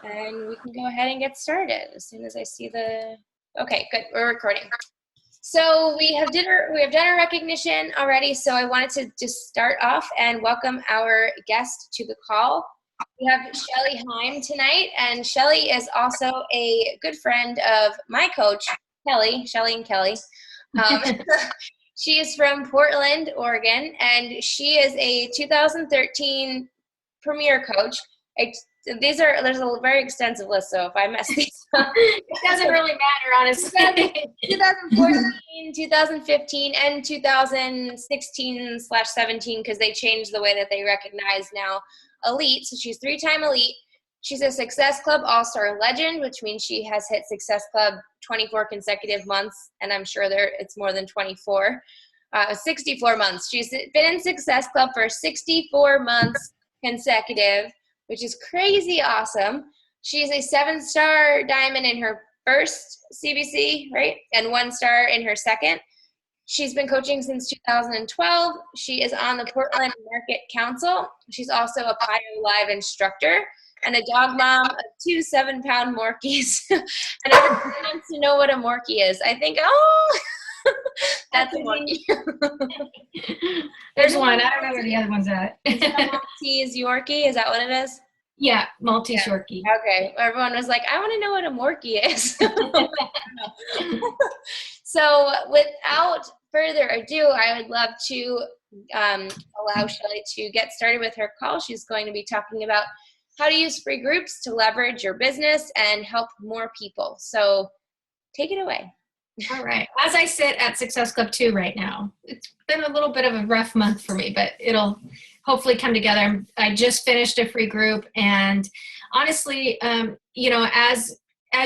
And we can go ahead and get started as soon as I see okay, good, we're recording. So we have done our recognition already, so I wanted to just start off and welcome our guest to the call. We have Shelly Heim tonight, and Shelly is also a good friend of my coach, Shelly and Kelly. She is from Portland, Oregon, and she is a 2013 Premier Coach. There's a very extensive list, so if I mess these up, it doesn't really matter, honestly. 2014, 2015, and 2016/17, because they changed the way that they recognize now elite. So she's 3-time elite. She's a Success Club All-Star legend, which means she has hit Success Club 24 consecutive months, and I'm sure it's more than 24. 64 months. She's been in Success Club for 64 months consecutive, which is crazy awesome. She's a 7-star diamond in her first CBC, right? And 1-star in her second. She's been coaching since 2012. She is on the Portland Market Council. She's also a PIO Live instructor and a dog mom of 2 7-pound Morkies. And everyone wants to know what a Morkie is. I think, that's a Morkie. There's one. I don't know where the other one's at. Maltese Yorkie, is that what it is? Yeah, Maltese Yorkie. Okay. Everyone was like, I want to know what a Morkie is. So without further ado, I would love to allow Shelly to get started with her call. She's going to be talking about how to use free groups to leverage your business and help more people. So take it away. All right. As I sit at Success Club 2 right now, it's been a little bit of a rough month for me, but it'll hopefully come together. I just finished a free group, and honestly, as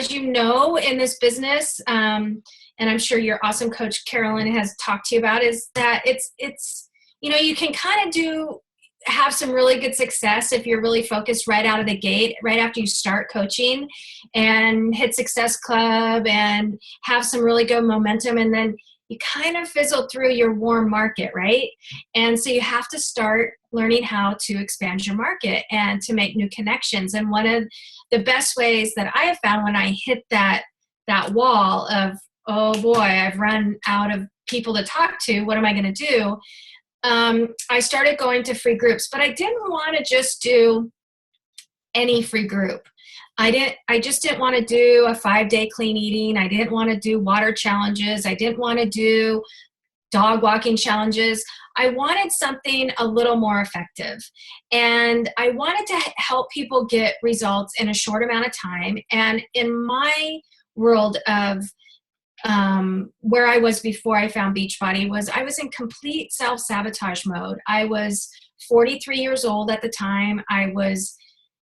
you know, in this business, and I'm sure your awesome coach Carolyn has talked to you about, is that it's you can kind of have some really good success if you're really focused right out of the gate, right after you start coaching, and hit Success Club and have some really good momentum, and then you kind of fizzle through your warm market, right? And so you have to start learning how to expand your market and to make new connections. And one of the best ways that I have found when I hit that wall of, oh boy, I've run out of people to talk to, what am I going to do? I started going to free groups, but I didn't want to just do any free group. I just didn't want to do a 5-day clean eating. I didn't want to do water challenges. I didn't want to do dog walking challenges. I wanted something a little more effective. And I wanted to help people get results in a short amount of time. And in my world of where I was before I found Beachbody, I was in complete self-sabotage mode. I was 43 years old at the time. I was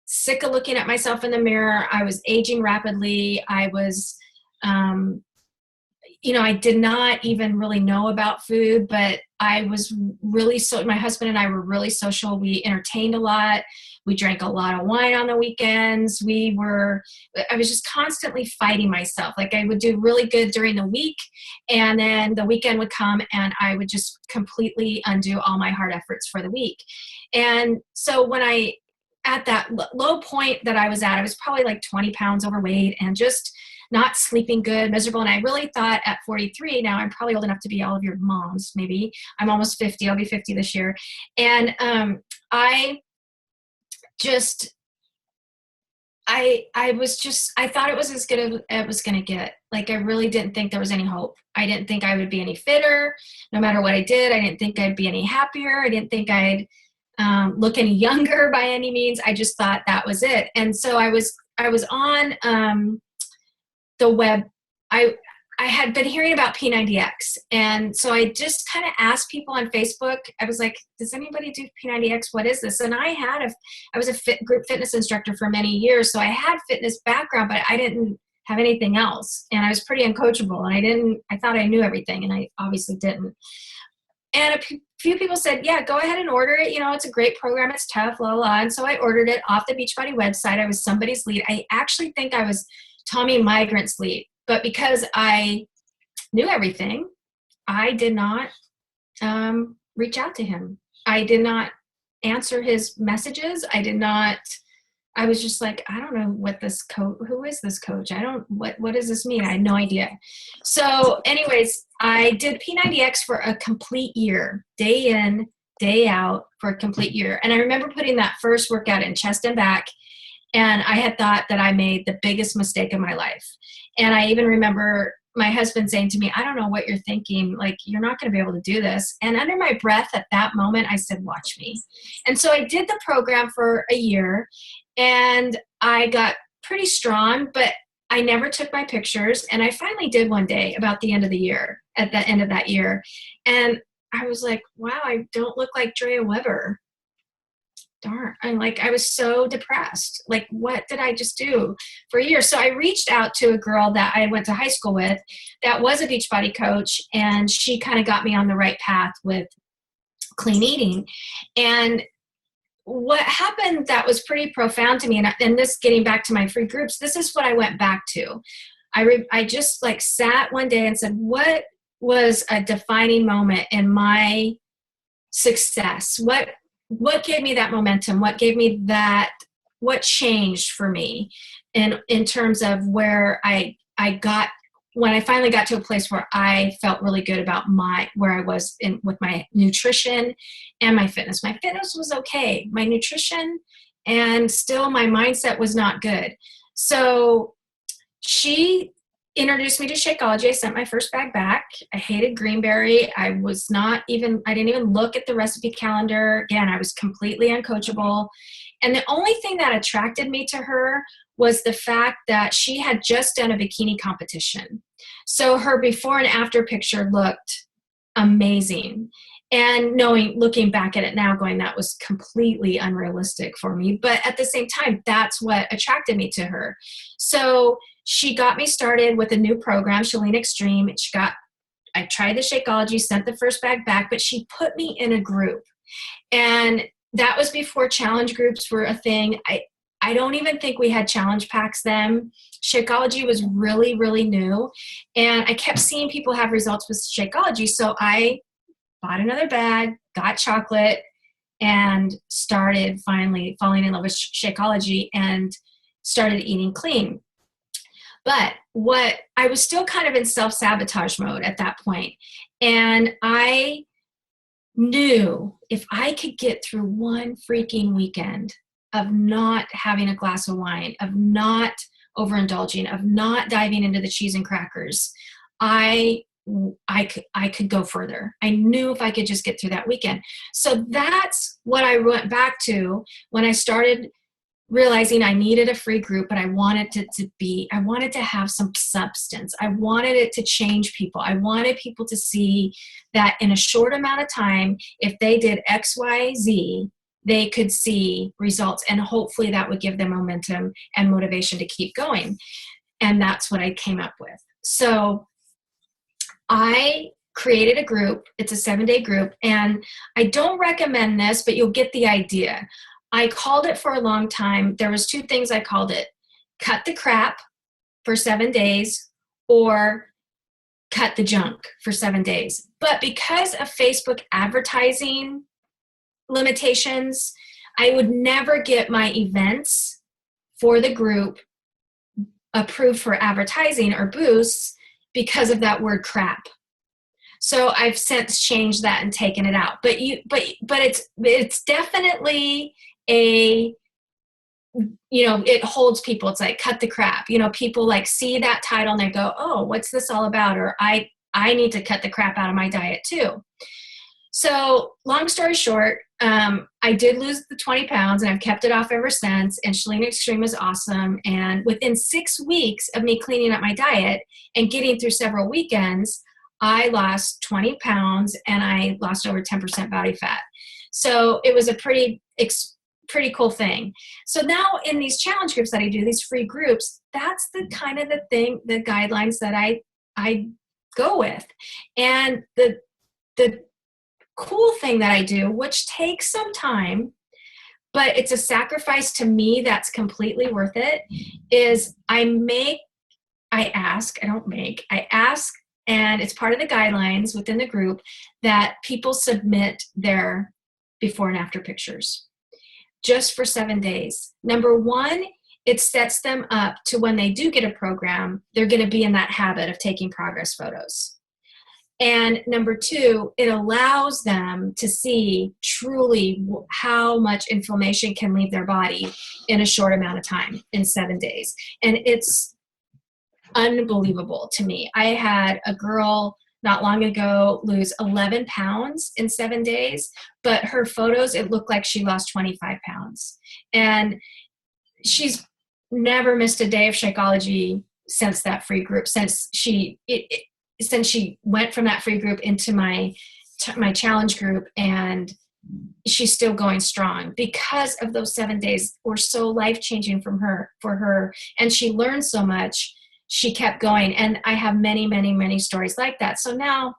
sick of looking at myself in the mirror. I was aging rapidly. I was, I did not even really know about food, but I was really my husband and I were really social. We entertained a lot. We drank a lot of wine on the weekends. I was just constantly fighting myself. Like, I would do really good during the week, and then the weekend would come and I would just completely undo all my hard efforts for the week. And so at that low point that I was at, I was probably like 20 pounds overweight and just not sleeping good, miserable. And I really thought at 43, now I'm probably old enough to be all of your moms, maybe. I'm almost 50. I'll be 50 this year. And I thought it was as good as it was going to get. Like, I really didn't think there was any hope. I didn't think I would be any fitter, no matter what I did. I didn't think I'd be any happier. I didn't think I'd look any younger by any means. I just thought that was it. And so I was on the web. I had been hearing about P90X. And so I just kind of asked people on Facebook. I was like, does anybody do P90X? What is this? And I was a group fitness instructor for many years. So I had fitness background, but I didn't have anything else. And I was pretty uncoachable. And I thought I knew everything, and I obviously didn't. And a few people said, yeah, go ahead and order it. It's a great program. It's tough, blah, blah. And so I ordered it off the Beachbody website. I was somebody's lead. I actually think I was Tommy Migrant's lead. But because I knew everything, I did not reach out to him. I did not answer his messages. I did not I was just like, I don't know what this coach, who is this coach? What does this mean? I had no idea. So anyways, I did P90X for a complete year, day in, day out for a complete year. And I remember putting that first workout in chest and back, and I had thought that I made the biggest mistake of my life. And I even remember my husband saying to me, I don't know what you're thinking. Like, you're not going to be able to do this. And under my breath at that moment, I said, watch me. And so I did the program for a year, and I got pretty strong, but I never took my pictures. And I finally did one day about the end of the year, at the end of that year. And I was like, wow, I don't look like Drea Weber. Darn. I was so depressed. Like, what did I just do for a year? So I reached out to a girl that I went to high school with that was a Beachbody coach, and she kind of got me on the right path with clean eating. And what happened that was pretty profound to me, and this, getting back to my free groups, this is what I went back to. I just like sat one day and said, what was a defining moment in my success? What gave me that momentum? What gave me that, what changed for me in terms of where I got, when I finally got to a place where I felt really good about where I was with my nutrition and my fitness. My fitness was okay. My nutrition and still my mindset was not good. So she introduced me to Shakeology. I sent my first bag back. I hated Greenberry. I didn't even look at the recipe calendar. Again, I was completely uncoachable. And the only thing that attracted me to her was the fact that she had just done a bikini competition. So her before and after picture looked amazing. And looking back at it now, going, that was completely unrealistic for me. But at the same time, that's what attracted me to her. So she got me started with a new program, Shelly Extreme. I tried the Shakeology, sent the first bag back, but she put me in a group. And that was before challenge groups were a thing. I don't even think we had challenge packs then. Shakeology was really, really new. And I kept seeing people have results with Shakeology. So I bought another bag, got chocolate, and started finally falling in love with Shakeology and started eating clean. But I was still kind of in self-sabotage mode at that point. And I knew if I could get through one freaking weekend of not having a glass of wine, of not overindulging, of not diving into the cheese and crackers, I could go further. I knew if I could just get through that weekend. So that's what I went back to when I started realizing I needed a free group, but I wanted I wanted to have some substance. I wanted it to change people. I wanted people to see that in a short amount of time, if they did X, Y, Z, they could see results, and hopefully that would give them momentum and motivation to keep going. And that's what I came up with. So I created a group. It's a 7-day group, and I don't recommend this, but you'll get the idea. I called it for a long time. There was 2 things I called it: cut the crap for 7 days, or cut the junk for 7 days. But because of Facebook advertising limitations, I would never get my events for the group approved for advertising or boosts because of that word crap. So I've since changed that and taken it out. But it's definitely it holds people. It's like, cut the crap. People like see that title and they go, oh, what's this all about? Or I need to cut the crap out of my diet too. So long story short, I did lose the 20 pounds, and I've kept it off ever since. And Shelly Extreme is awesome. And within 6 weeks of me cleaning up my diet and getting through several weekends, I lost 20 pounds and I lost over 10% body fat. So it was a pretty cool thing. So now in these challenge groups that I do, these free groups, that's the kind of the guidelines that I go with. And the cool thing that I do, which takes some time, but it's a sacrifice to me that's completely worth it, is I ask, and it's part of the guidelines within the group that people submit their before and after pictures. just for 7 days. Number one, it sets them up to when they do get a program, they're going to be in that habit of taking progress photos. And number two, it allows them to see truly how much inflammation can leave their body in a short amount of time, in 7 days. And it's unbelievable to me. I had a girl not long ago lose 11 pounds in 7 days, but her photos, it looked like she lost 25 pounds. And she's never missed a day of Shakeology since that free group, since she went from that free group into my challenge group, and she's still going strong because of those 7 days were so life-changing for her. And she learned so much. She kept going. And I have many, many, many stories like that. So now,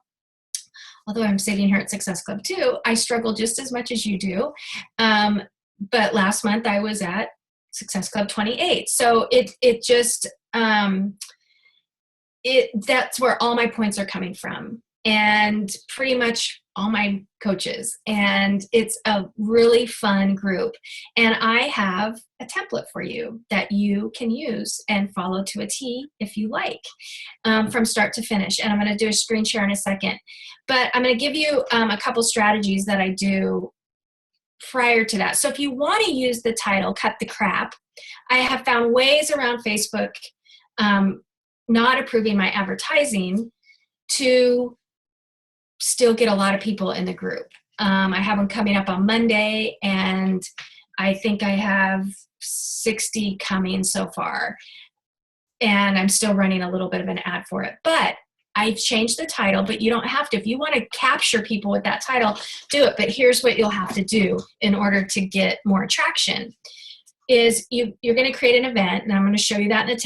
although I'm sitting here at Success Club 2, I struggle just as much as you do. But last month I was at Success Club 28. So that's where all my points are coming from, and pretty much all my coaches. And it's a really fun group. And I have a template for you that you can use and follow to a T if you like, from start to finish. And I'm going to do a screen share in a second. But I'm going to give you a couple strategies that I do prior to that. So if you want to use the title, Cut the Crap, I have found ways around Facebook not approving my advertising to still get a lot of people in the group. I have them coming up on Monday, and I think I have 60 coming so far. And I'm still running a little bit of an ad for it. But I've changed the title, but you don't have to. If you want to capture people with that title, do it. But here's what you'll have to do in order to get more traction. Is you're going to create an event, and I'm going to show you that in the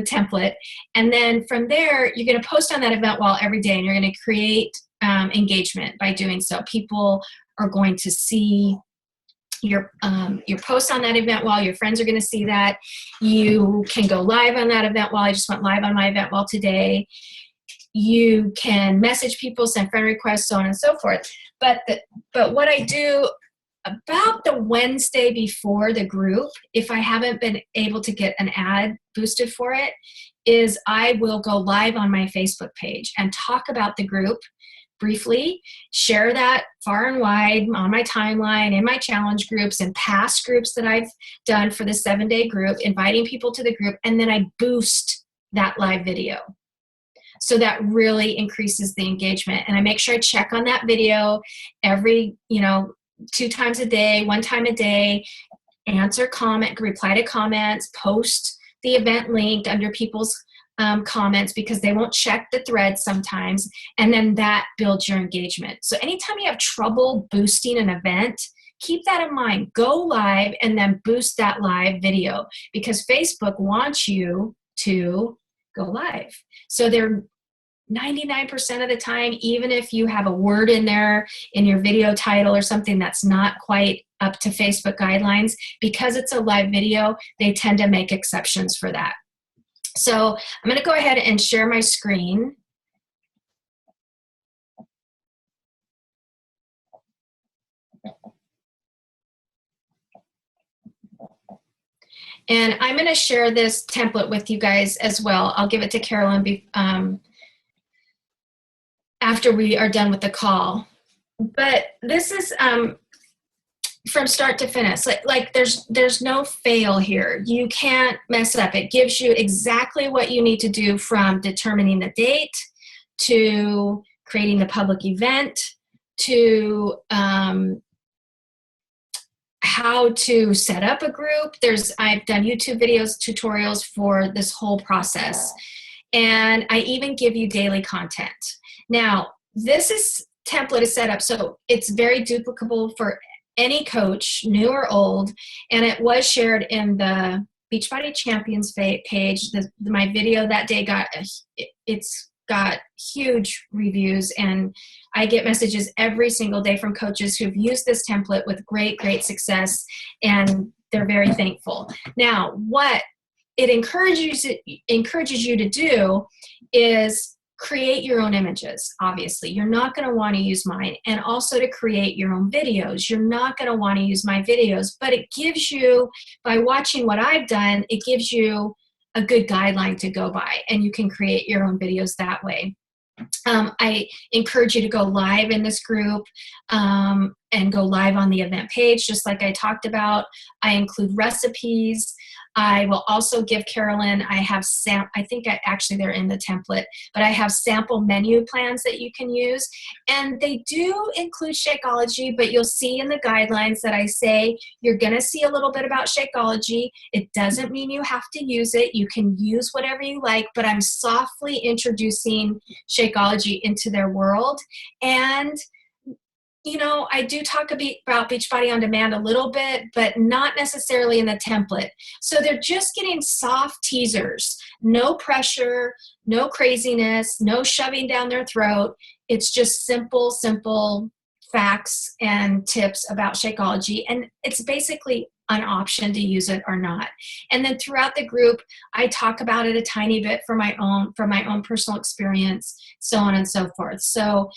template. And then from there, you're going to post on that event wall every day, and you're going to create engagement by doing so. People are going to see your post on that event wall. Your friends are going to see that. You can go live on that event wall. I just went live on my event wall today. You can message people, send friend requests, so on and so forth. But what I do about the Wednesday before the group, if I haven't been able to get an ad boosted for it, is I will go live on my Facebook page and talk about the group briefly, share that far and wide on my timeline, in my challenge groups and past groups that I've done for the 7-day group, inviting people to the group, and then I boost that live video. So that really increases the engagement. And I make sure I check on that video every, 2 times a day, 1 time a day, reply to comments, post the event link under people's comments, because they won't check the thread sometimes, and then that builds your engagement. So anytime you have trouble boosting an event, keep that in mind. Go live and then boost that live video, because Facebook wants you to go live. So they're 99% of the time, even if you have a word in there in your video title or something that's not quite up to Facebook guidelines, because it's a live video, they tend to make exceptions for that. So I'm going to go ahead and share my screen. And I'm going to share this template with you guys as well. I'll give it to Carolyn after we are done with the call. But this is from start to finish. Like there's no fail here. You can't mess up. It gives you exactly what you need to do, from determining the date to creating the public event to how to set up a group. I've done YouTube videos, tutorials for this whole process. And I even give you daily content. Now, this template is set up so it's very duplicable for any coach, new or old, and it was shared in the Beachbody Champions page. My video that day it's got huge reviews, and I get messages every single day from coaches who've used this template with great success, and they're very thankful. Now, what it encourages you to do is create your own images. Obviously, you're not going to want to use mine, and also to create your own videos. You're not going to want to use my videos, but it gives you, by watching what I've done, it gives you a good guideline to go by, and you can create your own videos that way. I encourage you to go live in this group and go live on the event page, just like I talked about. I include recipes. I will also give Carolyn, I have I think actually they're in the template, but I have sample menu plans that you can use. And they do include Shakeology, but you'll see in the guidelines that I say you're going to see a little bit about Shakeology. It doesn't mean you have to use it. You can use whatever you like, but I'm softly introducing Shakeology into their world. And I do talk about Beachbody On Demand a little bit, but not necessarily in the template. So they're just getting soft teasers, no pressure, no craziness, no shoving down their throat. It's just simple facts and tips about Shakeology. And it's basically an option to use it or not. And then throughout the group, I talk about it a tiny bit from my own personal experience, so on and so forth. So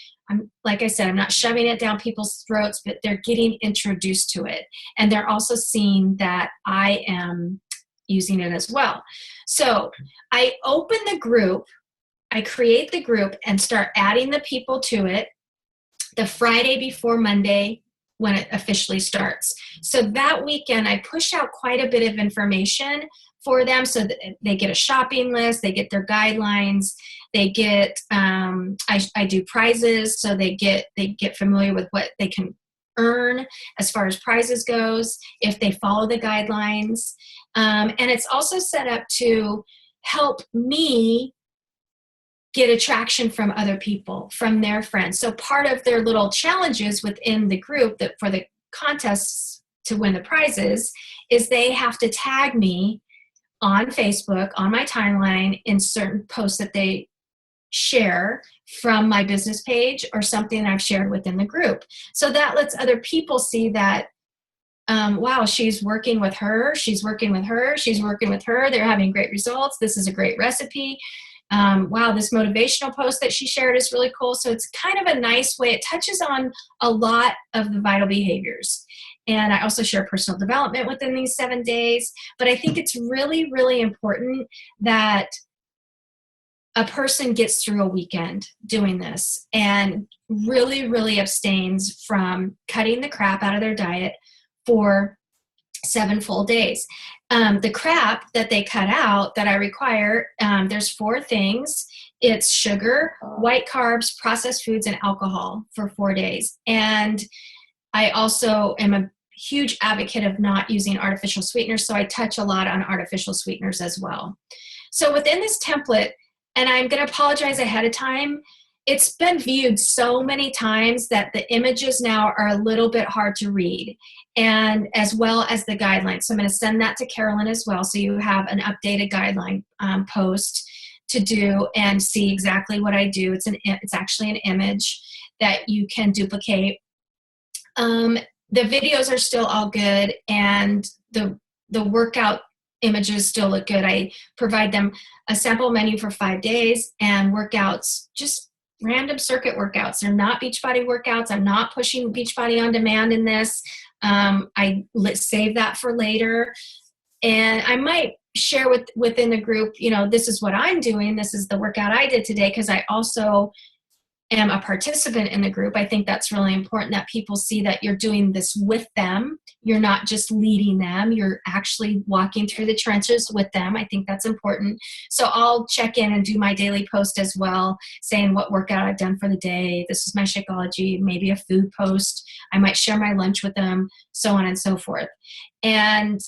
like I said, I'm not shoving it down people's throats, but they're getting introduced to it. And they're also seeing that I am using it as well. So I open the group, I create the group and start adding the people to it the Friday before Monday when it officially starts. So that weekend, I push out quite a bit of information for them so that they get a shopping list, they get their guidelines, they get, I do prizes, so they get familiar with what they can earn as far as prizes goes if they follow the guidelines. And it's also set up to help me get attraction from other people, from their friends. So part of their little challenges within the group that for the contests to win the prizes is they have to tag me on Facebook, on my timeline, in certain posts that they share from my business page or something I've shared within the group. So that lets other people see that, wow, she's working with her, she's working with her, she's working with her, they're having great results, this is a great recipe. Wow, this motivational post that she shared is really cool. So it's kind of a nice way. It touches on a lot of the vital behaviors. And I also share personal development within these 7 days. But I think it's really, really important that a person gets through a weekend doing this and really, really abstains from cutting the crap out of their diet for 7 full days. The crap that they cut out that I require, there's 4 things. It's sugar, white carbs, processed foods, and alcohol for 4 days. And I also am a huge advocate of not using artificial sweeteners, so I touch a lot on artificial sweeteners as well. So within this template, and I'm going to apologize ahead of time, it's been viewed so many times that the images now are a little bit hard to read, and as well as the guidelines. So I'm going to send that to Carolyn as well, so you have an updated guideline post to do and see exactly what I do. It's actually an image that you can duplicate. The videos are still all good, and the workout images still look good. I provide them a sample menu for 5 days and workouts, just random circuit workouts. They're not Beachbody workouts. I'm not pushing Beachbody On Demand in this. Let's save that for later. And I might share within the group, this is what I'm doing. This is the workout I did today, because I also am a participant in the group. I think that's really important that people see that you're doing this with them. You're not just leading them. You're actually walking through the trenches with them. I think that's important. So I'll check in and do my daily post as well, saying what workout I've done for the day. This is my Shakeology, maybe a food post. I might share my lunch with them, so on and so forth. And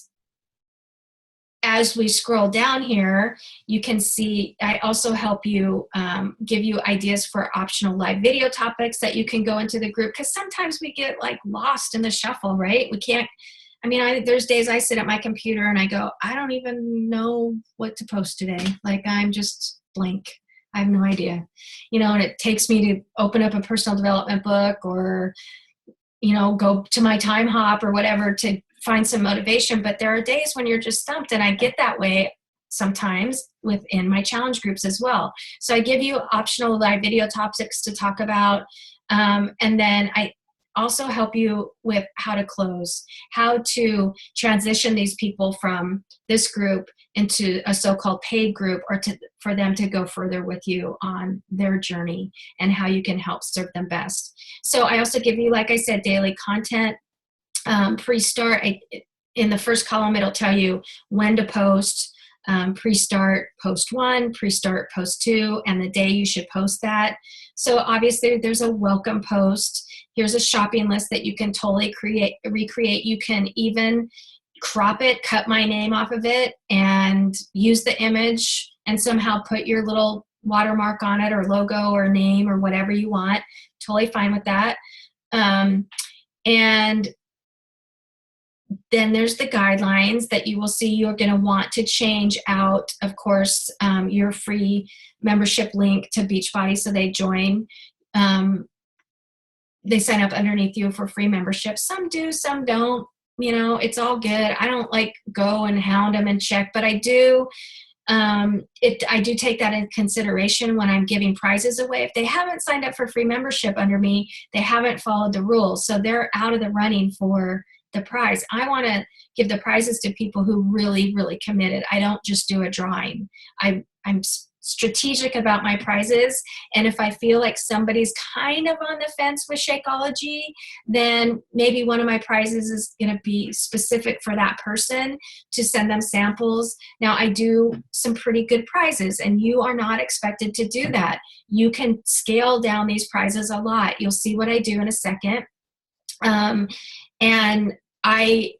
as we scroll down here, you can see I also help you, give you ideas for optional live video topics that you can go into the group, because sometimes we get lost in the shuffle, right? We can't, there's days I sit at my computer and I go, I don't even know what to post today. I'm just blank. I have no idea. And it takes me to open up a personal development book or, go to my time hop or whatever to find some motivation. But there are days when you're just stumped, and I get that way sometimes within my challenge groups as well. So I give you optional live video topics to talk about. And then I also help you with how to close, how to transition these people from this group into a so-called paid group, or for them to go further with you on their journey, and how you can help serve them best. So I also give you, like I said, daily content. Pre-start, in the first column, it'll tell you when to post. Pre-start, post 1, pre-start, post 2, and the day you should post that. So obviously there's a welcome post. Here's a shopping list that you can totally recreate. You can even crop it, cut my name off of it, and use the image and somehow put your little watermark on it, or logo, or name, or whatever you want. Totally fine with that. And then there's the guidelines that you will see you're going to want to change out, of course, your free membership link to Beachbody, so they join. They sign up underneath you for free membership. Some do, some don't. It's all good. I don't go and hound them and check, but I do. I do take that into consideration when I'm giving prizes away. If they haven't signed up for free membership under me, they haven't followed the rules, so they're out of the running for the prize. I want to give the prizes to people who really, really committed. I don't just do a drawing. I'm strategic about my prizes, and if I feel like somebody's kind of on the fence with Shakeology, then maybe one of my prizes is going to be specific for that person, to send them samples. Now, I do some pretty good prizes, and you are not expected to do that. You can scale down these prizes a lot. You'll see what I do in a second. And I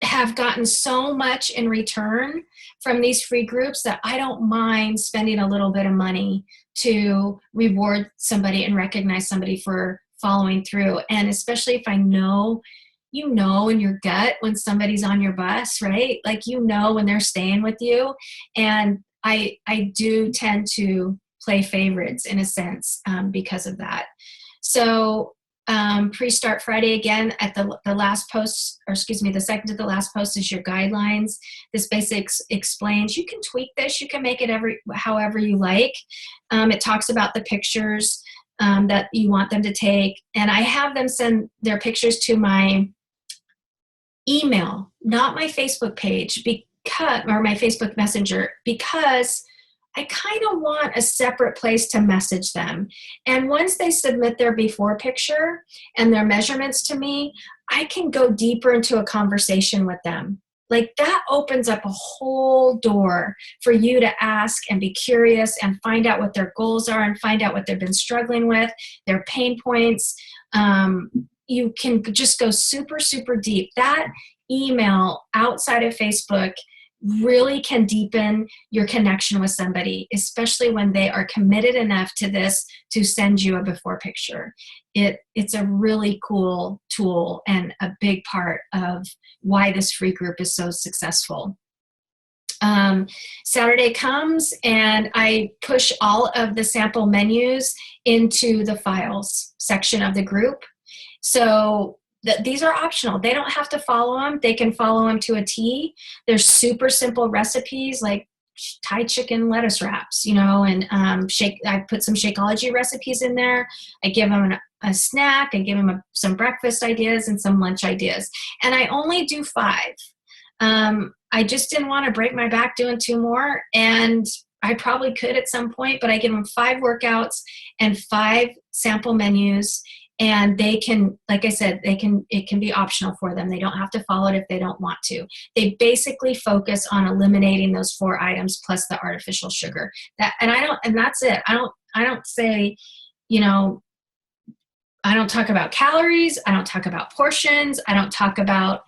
have gotten so much in return from these free groups that I don't mind spending a little bit of money to reward somebody and recognize somebody for following through. And especially if I know, in your gut when somebody's on your bus, right? When they're staying with you. And I do tend to play favorites in a sense because of that. So pre-start Friday, again, at the last post, or excuse me, the second to the last post is your guidelines. This basically explains, you can tweak this, you can make it however you like. It talks about the pictures that you want them to take, and I have them send their pictures to my email, not my Facebook page, or my Facebook Messenger, because I kind of want a separate place to message them. And once they submit their before picture and their measurements to me, I can go deeper into a conversation with them. That opens up a whole door for you to ask and be curious and find out what their goals are, and find out what they've been struggling with, their pain points. You can just go super, super deep. That email outside of Facebook really can deepen your connection with somebody, especially when they are committed enough to this to send you a before picture. It's a really cool tool and a big part of why this free group is so successful. Saturday comes and I push all of the sample menus into the files section of the group. So these are optional. They don't have to follow them. They can follow them to a T. They're super simple recipes like Thai chicken lettuce wraps, and I put some Shakeology recipes in there. I give them a snack. I give them some breakfast ideas and some lunch ideas. And I only do 5. I just didn't want to break my back doing 2 more. And I probably could at some point, but I give them 5 workouts and 5 sample menus. And they can, like I said, it can be optional for them. They don't have to follow it if they don't want to. They basically focus on eliminating those 4 items plus the artificial sugar. And that's it. I don't say, I don't talk about calories. I don't talk about portions. I don't talk about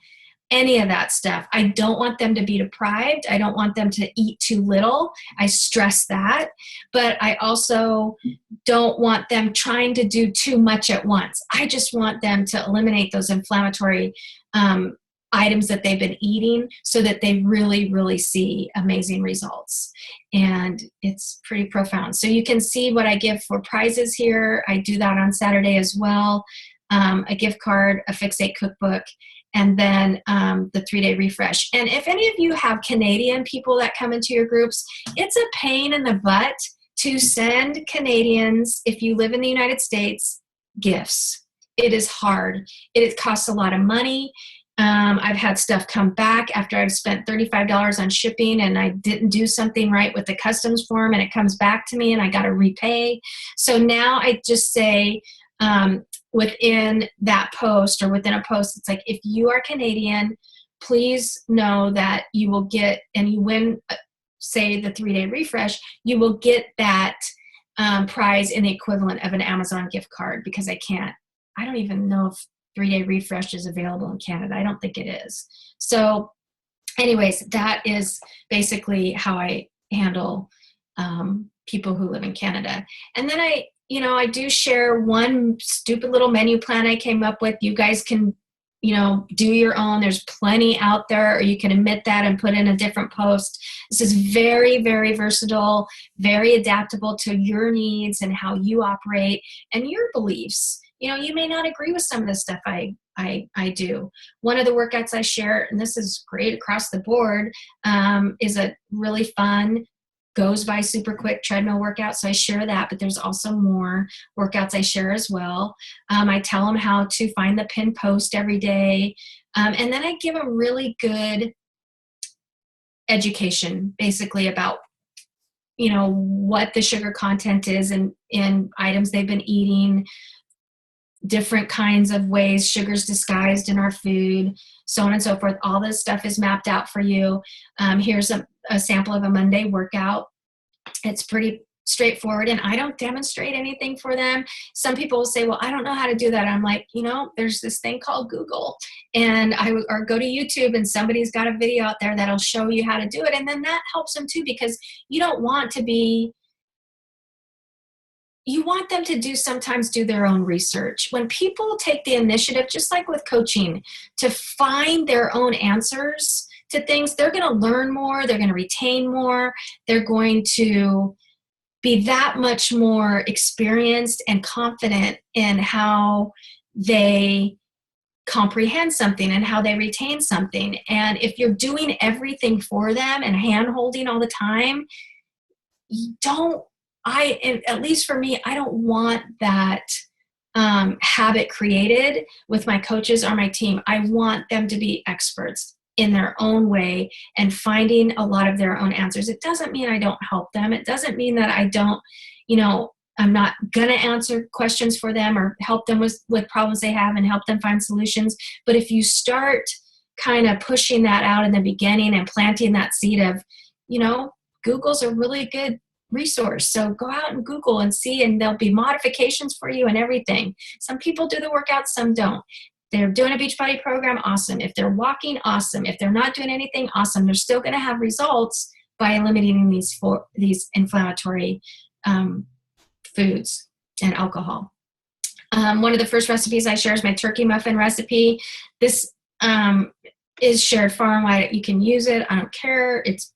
any of that stuff. I don't want them to be deprived. I don't want them to eat too little. I stress that. But I also don't want them trying to do too much at once. I just want them to eliminate those inflammatory items that they've been eating so that they really, really see amazing results. And it's pretty profound. So you can see what I give for prizes here. I do that on Saturday as well. A gift card, a Fix8 cookbook, and then the 3-day refresh. And if any of you have Canadian people that come into your groups, it's a pain in the butt to send Canadians, if you live in the United States, gifts. It is hard. It costs a lot of money. I've had stuff come back after I've spent $35 on shipping and I didn't do something right with the customs form, and it comes back to me and I got to repay. So now I just say within that post or within a post, it's like, if you are Canadian, please know that you will get, and you win, say the 3-day refresh, you will get that prize in the equivalent of an Amazon gift card, because I don't even know if 3-day refresh is available in Canada. I don't think it is. So anyways, that is basically how I handle people who live in Canada. And then I do share one stupid little menu plan I came up with. You guys can, do your own. There's plenty out there, or you can omit that and put in a different post. This is very, very versatile, very adaptable to your needs and how you operate and your beliefs. You may not agree with some of the stuff I do. One of the workouts I share, and this is great across the board, is a really fun, goes by super quick treadmill workout. So I share that, but there's also more workouts I share as well. I tell them how to find the pin post every day. And then I give them really good education, basically about, what the sugar content is in items they've been eating, different kinds of ways sugar's disguised in our food, so on and so forth. All this stuff is mapped out for you. Here's a sample of a Monday workout. It's pretty straightforward, and I don't demonstrate anything for them. Some people will say, well, I don't know how to do that. I'm like, there's this thing called Google, and or go to YouTube, and somebody's got a video out there that'll show you how to do it. And then that helps them too, because you want them to sometimes do their own research. When people take the initiative, just like with coaching, to find their own answers to things, they're going to learn more, they're going to retain more, they're going to be that much more experienced and confident in how they comprehend something and how they retain something. And if you're doing everything for them and hand-holding all the time, at least for me, I don't want that habit created with my coaches or my team. I want them to be experts in their own way and finding a lot of their own answers. It doesn't mean I don't help them. It doesn't mean that I don't, I'm not going to answer questions for them or help them with problems they have and help them find solutions. But if you start kind of pushing that out in the beginning and planting that seed of, Google's a really good resource. So go out and Google and see, and there'll be modifications for you and everything. Some people do the workouts, some don't. They're doing a Beachbody program, awesome. If they're walking, awesome. If they're not doing anything, awesome. They're still going to have results by eliminating these inflammatory foods and alcohol. One of the first recipes I share is my turkey muffin recipe. This is shared far and wide. You can use it. I don't care. It's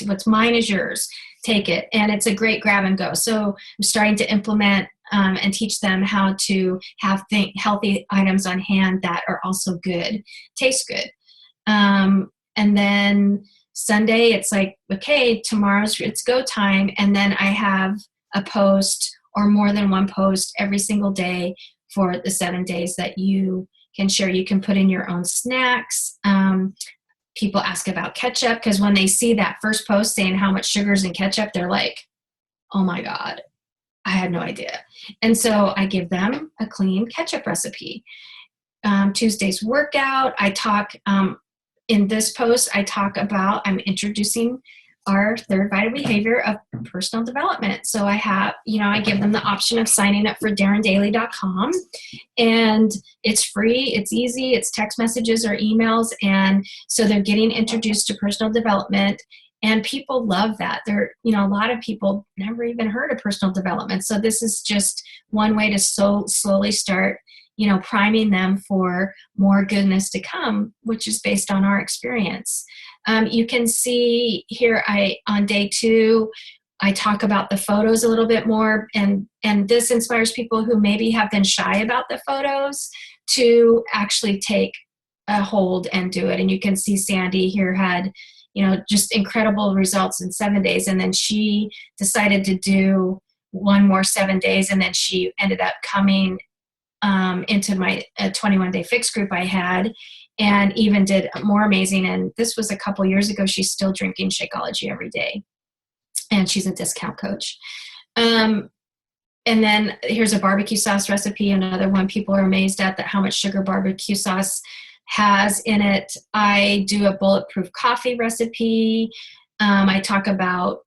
what's mine is yours. Take it. And it's a great grab and go. So I'm starting to implement and teach them how to have healthy items on hand that are also good, taste good. And then Sunday, it's like, okay, it's go time. And then I have a post or more than one post every single day for the 7 days that you can share. You can put in your own snacks. People ask about ketchup, because when they see that first post saying how much sugar's in ketchup, they're like, oh my God, I had no idea. And so I give them a clean ketchup recipe. Tuesday's workout, I talk, in this post, I'm introducing our third vital behavior of personal development. So I give them the option of signing up for darrendaily.com, and it's free, it's easy, it's text messages or emails. And so they're getting introduced to personal development, and people love that. A lot of people never even heard of personal development. So this is just one way to slowly start, priming them for more goodness to come, which is based on our experience. You can see here, on day 2, I talk about the photos a little bit more, and this inspires people who maybe have been shy about the photos to actually take a hold and do it. And you can see Sandy here had, you know, just incredible results in 7 days. And then she decided to do one more 7 days. And then she ended up coming into my 21-day fixed group I had, and even did more amazing. And this was a couple years ago. She's still drinking Shakeology every day, and she's a discount coach. And then here's a barbecue sauce recipe, another one people are amazed at, that how much sugar barbecue sauce has in it. I do a bulletproof coffee recipe. I talk about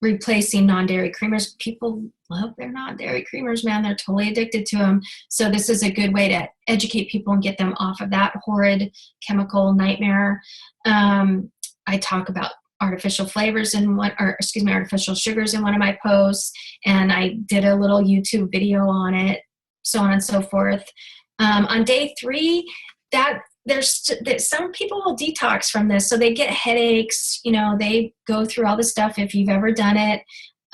replacing non-dairy creamers. People love their non-dairy creamers, man. They're totally addicted to them. So this is a good way to educate people and get them off of that horrid chemical nightmare. I talk about artificial flavors in artificial sugars in one of my posts, and I did a little YouTube video on it, so on and so forth. On day 3, that some people will detox from this, so they get headaches. You know, they go through all the stuff. If you've ever done it,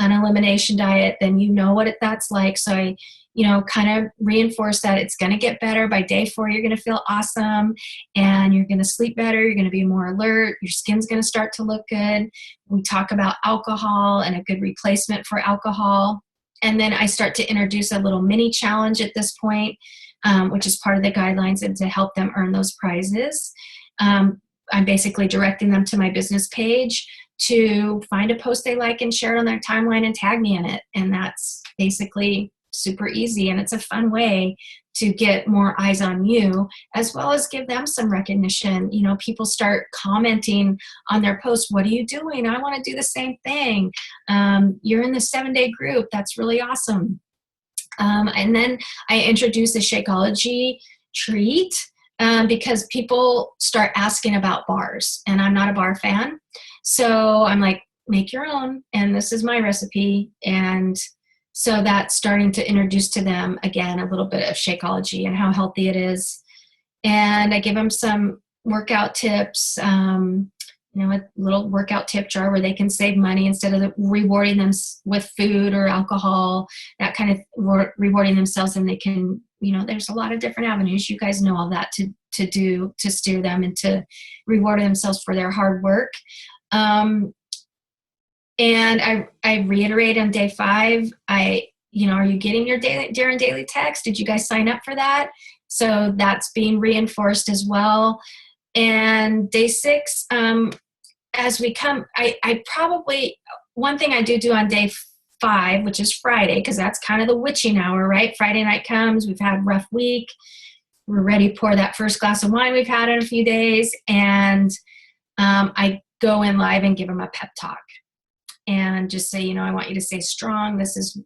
an elimination diet, then you know what that's like. So I, you know, kind of reinforce that it's going to get better. By day 4, you're going to feel awesome, and you're going to sleep better. You're going to be more alert. Your skin's going to start to look good. We talk about alcohol and a good replacement for alcohol. And then I start to introduce a little mini challenge at this point, which is part of the guidelines, and to help them earn those prizes. I'm basically directing them to my business page to find a post they like and share it on their timeline and tag me in it. And that's basically super easy. And it's a fun way to get more eyes on you, as well as give them some recognition. You know, people start commenting on their posts. What are you doing? I want to do the same thing. You're in the 7-day group. That's really awesome. And then I introduce a Shakeology treat because people start asking about bars, and I'm not a bar fan. So I'm like, make your own, and this is my recipe. And so that's starting to introduce to them, again, a little bit of Shakeology and how healthy it is. And I give them some workout tips, you know, a little workout tip jar where they can save money instead of rewarding them with food or alcohol, that kind of rewarding themselves. And they can, you know, there's a lot of different avenues. You guys know all that to steer them into rewarding themselves for their hard work. And I reiterate on day 5, you know, are you getting your daily text? Did you guys sign up for that? So that's being reinforced as well. And day 6, as we come, I probably, one thing I do on day 5, which is Friday, because that's kind of the witching hour, right? Friday night comes, we've had a rough week. We're ready to pour that first glass of wine we've had in a few days. And I go in live and give them a pep talk and just say, you know, I want you to stay strong. This is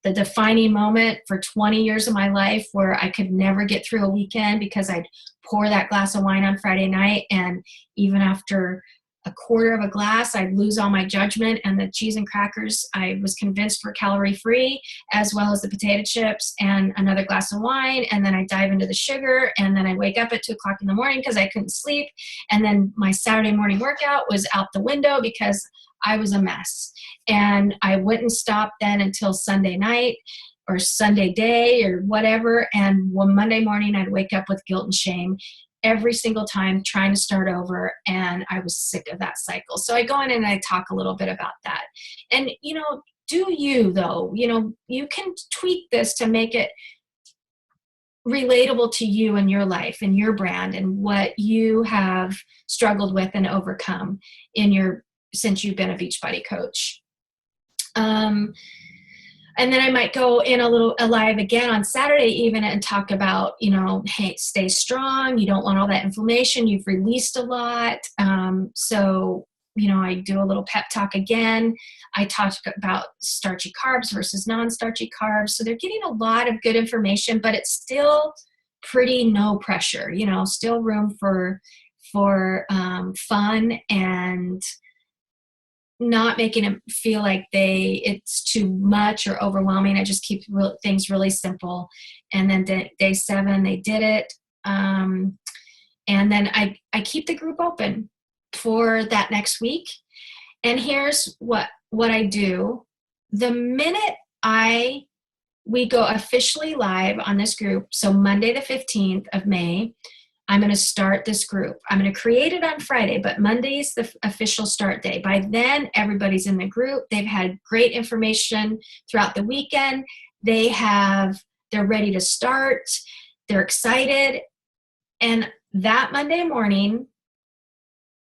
the defining moment for 20 years of my life where I could never get through a weekend because I'd pour that glass of wine on Friday night, and even after a quarter of a glass, I'd lose all my judgment, and the cheese and crackers I was convinced were calorie free, as well as the potato chips, and another glass of wine, and then I dive into the sugar, and then I wake up at 2 o'clock in the morning because I couldn't sleep, and then my Saturday morning workout was out the window because I was a mess. And I wouldn't stop then until Sunday night or Sunday day or whatever. And one Monday morning, I'd wake up with guilt and shame every single time trying to start over. And I was sick of that cycle. So I go in and I talk a little bit about that. And, you know, do you though, you know, you can tweak this to make it relatable to you and your life and your brand and what you have struggled with and overcome since you've been a Beachbody coach. And then I might go in a little live again on Saturday even and talk about, you know, hey, stay strong. You don't want all that inflammation. You've released a lot. So, you know, I do a little pep talk again. I talk about starchy carbs versus non-starchy carbs. So they're getting a lot of good information, but it's still pretty no pressure, you know, still room for fun and not making them feel like it's too much or overwhelming. I just keep things really simple. And then day 7, they did it. And then I keep the group open for that next week. And here's what I do. The minute we go officially live on this group, so Monday the 15th of May, I'm going to start this group. I'm going to create it on Friday, but Monday's the official start day. By then, everybody's in the group. They've had great information throughout the weekend. They're ready to start. They're excited. And that Monday morning,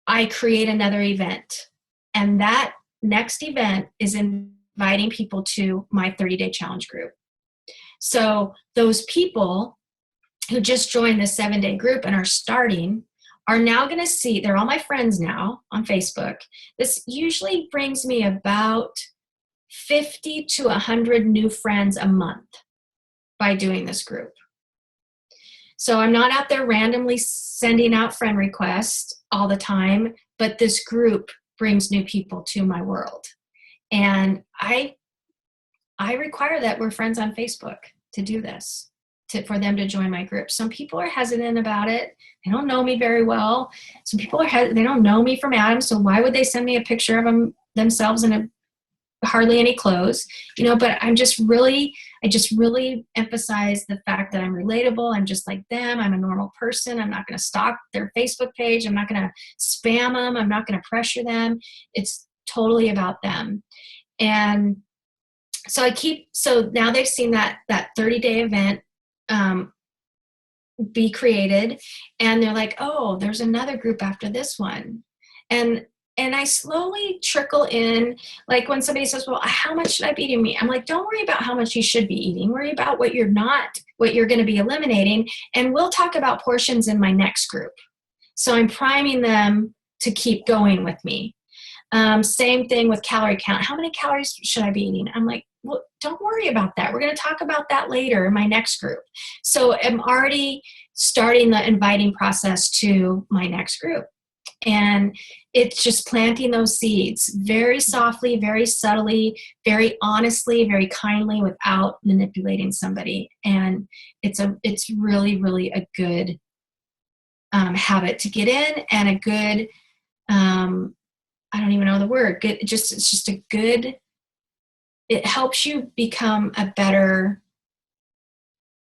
I create another event. And that next event is inviting people to my 30-day challenge group. So those people who just joined the 7-day group and are starting are now going to see, they're all my friends now on Facebook. This usually brings me about 50 to 100 new friends a month by doing this group. So I'm not out there randomly sending out friend requests all the time, but this group brings new people to my world. And I require that we're friends on Facebook to do this. For them to join my group. Some people are hesitant about it. They don't know me very well. Some people they don't know me from Adam, so why would they send me a picture of themselves in hardly any clothes? But I just really emphasize the fact that I'm relatable. I'm just like them. I'm a normal person. I'm not going to stalk their Facebook page. I'm not going to spam them. I'm not going to pressure them. It's totally about them. And so now they've seen that 30-day event be created, and they're like, oh, there's another group after this one. And I slowly trickle in, like when somebody says, well, how much should I be eating? I'm like, don't worry about how much you should be eating. Worry about what you're going to be eliminating. And we'll talk about portions in my next group. So I'm priming them to keep going with me. Same thing with calorie count. How many calories should I be eating? I'm like, well, don't worry about that. We're going to talk about that later in my next group. So I'm already starting the inviting process to my next group. And it's just planting those seeds very softly, very subtly, very honestly, very kindly, without manipulating somebody. And it's really, really a good habit to get in, and a good, I don't even know the word. Good, it's just a good. It helps you become a better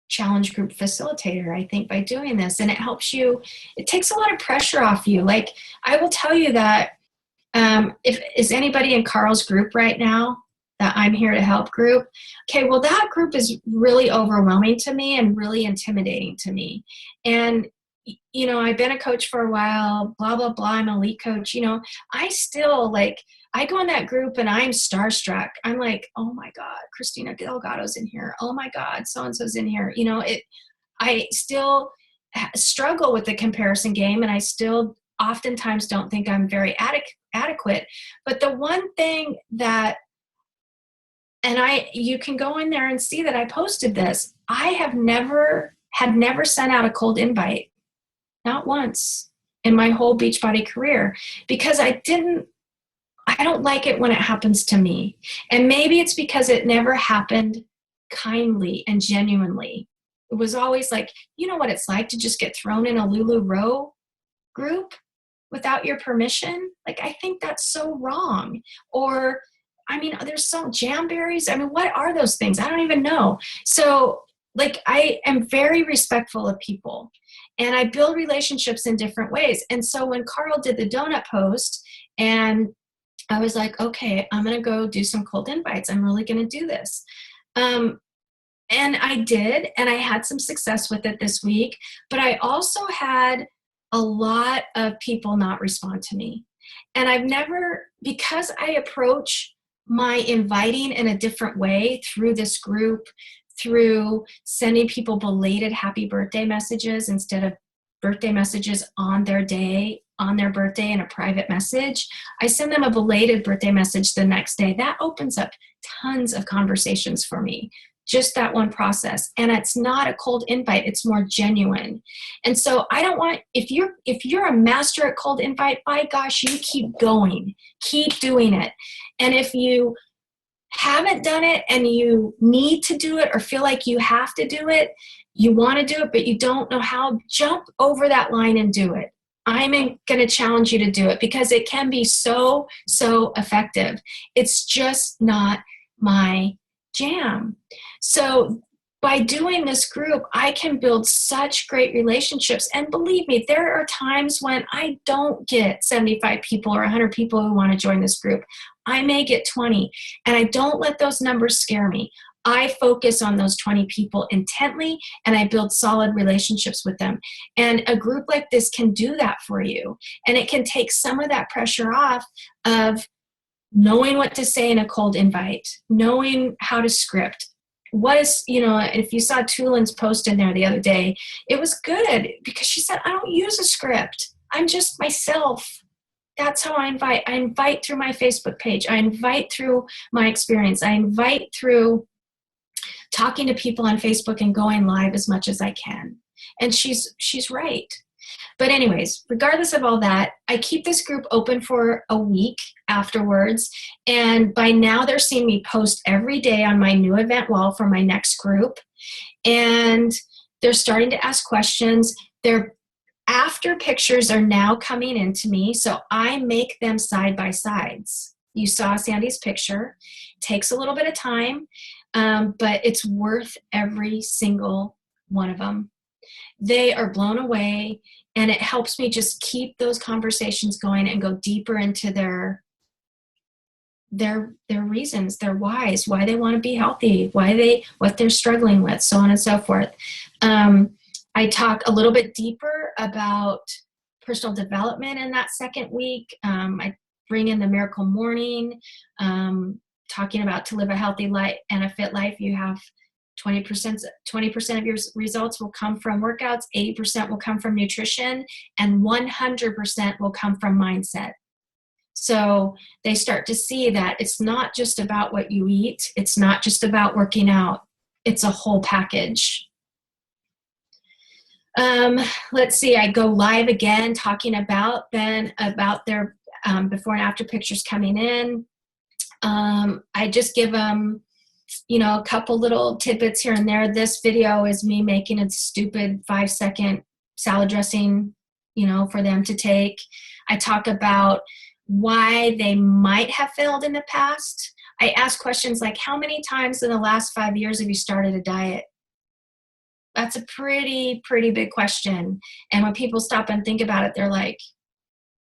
challenge group facilitator, I think, by doing this. And it takes a lot of pressure off you. Like, I will tell you that is anybody in Carl's group right now, that I'm here to help group? Okay, well, that group is really overwhelming to me and really intimidating to me. And I've been a coach for a while, blah, blah, blah. I'm an elite coach. I still I go in that group and I'm starstruck. I'm like, oh my God, Christina Delgado's in here. Oh my God, so-and-so's in here. I still struggle with the comparison game, and I still oftentimes don't think I'm very adequate. But the one thing that, you can go in there and see that I posted this. I had never sent out a cold invite. Not once in my whole Beachbody career, because I don't like it when it happens to me. And maybe it's because it never happened kindly and genuinely. It was always like, what it's like to just get thrown in a LuLaRoe group without your permission. Like, I think that's so wrong. Or, there's some jamberries. What are those things? I don't even know. So, I am very respectful of people, and I build relationships in different ways. And so when Carl did the donut post, and I was like, okay, I'm going to go do some cold invites. I'm really going to do this. And I did, and I had some success with it this week, but I also had a lot of people not respond to me. And because I approach my inviting in a different way through this group, through sending people belated happy birthday messages instead of birthday messages on their birthday in a private message. I send them a belated birthday message the next day. That opens up tons of conversations for me. Just that one process. And it's not a cold invite, it's more genuine. And so I don't want, if you're a master at cold invite, by gosh, you keep going, keep doing it. And if you haven't done it and you need to do it or feel like you have to do it, you want to do it, but you don't know how, jump over that line and do it. I'm going to challenge you to do it, because it can be so, so effective. It's just not my jam. So by doing this group, I can build such great relationships. And believe me, there are times when I don't get 75 people or 100 people who want to join this group. I may get 20, and I don't let those numbers scare me. I focus on those 20 people intently, and I build solid relationships with them. And a group like this can do that for you. And it can take some of that pressure off of knowing what to say in a cold invite, knowing how to script. What is, if you saw Tulin's post in there the other day, it was good because she said, I don't use a script. I'm just myself. That's how I invite. I invite through my Facebook page. I invite through my experience. I invite through talking to people on Facebook and going live as much as I can. And she's right. But anyways, regardless of all that, I keep this group open for a week afterwards. And by now they're seeing me post every day on my new event wall for my next group. And they're starting to ask questions. Their after pictures are now coming into me. So I make them side by sides. You saw Sandy's picture. It takes a little bit of time, but it's worth every single one of them. They are blown away, and it helps me just keep those conversations going and go deeper into their reasons, their whys, why they want to be healthy, what they're struggling with, so on and so forth. I talk a little bit deeper about personal development in that second week. I bring in the Miracle Morning, talking about to live a healthy life and a fit life. You have 20% of your results will come from workouts, 80% will come from nutrition, and 100% will come from mindset. So they start to see that it's not just about what you eat. It's not just about working out. It's a whole package. Let's see, I go live again talking about their before and after pictures coming in. I just give them a couple little tidbits here and there. This video is me making a stupid 5-second salad dressing, for them to take. I talk about why they might have failed in the past. I ask questions like, how many times in the last 5 years have you started a diet? That's a pretty big question. And when people stop and think about it, they're like,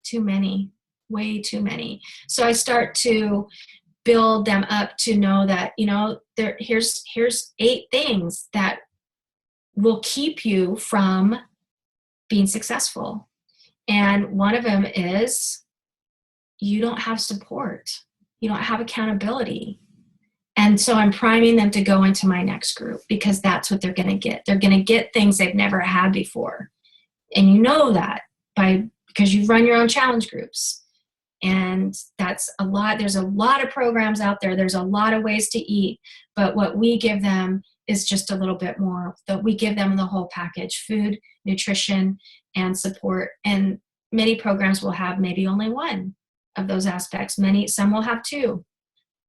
too many, way too many. So I start to build them up to know that, here's 8 things that will keep you from being successful. And one of them is you don't have support. You don't have accountability. And so I'm priming them to go into my next group because that's what they're going to get. They're going to get things they've never had before. And you know that because you've run your own challenge groups. And that's a lot. There's a lot of programs out there. There's a lot of ways to eat. But what we give them is just a little bit more. That we give them the whole package: food, nutrition, and support. And many programs will have maybe only one of those aspects. Some will have 2.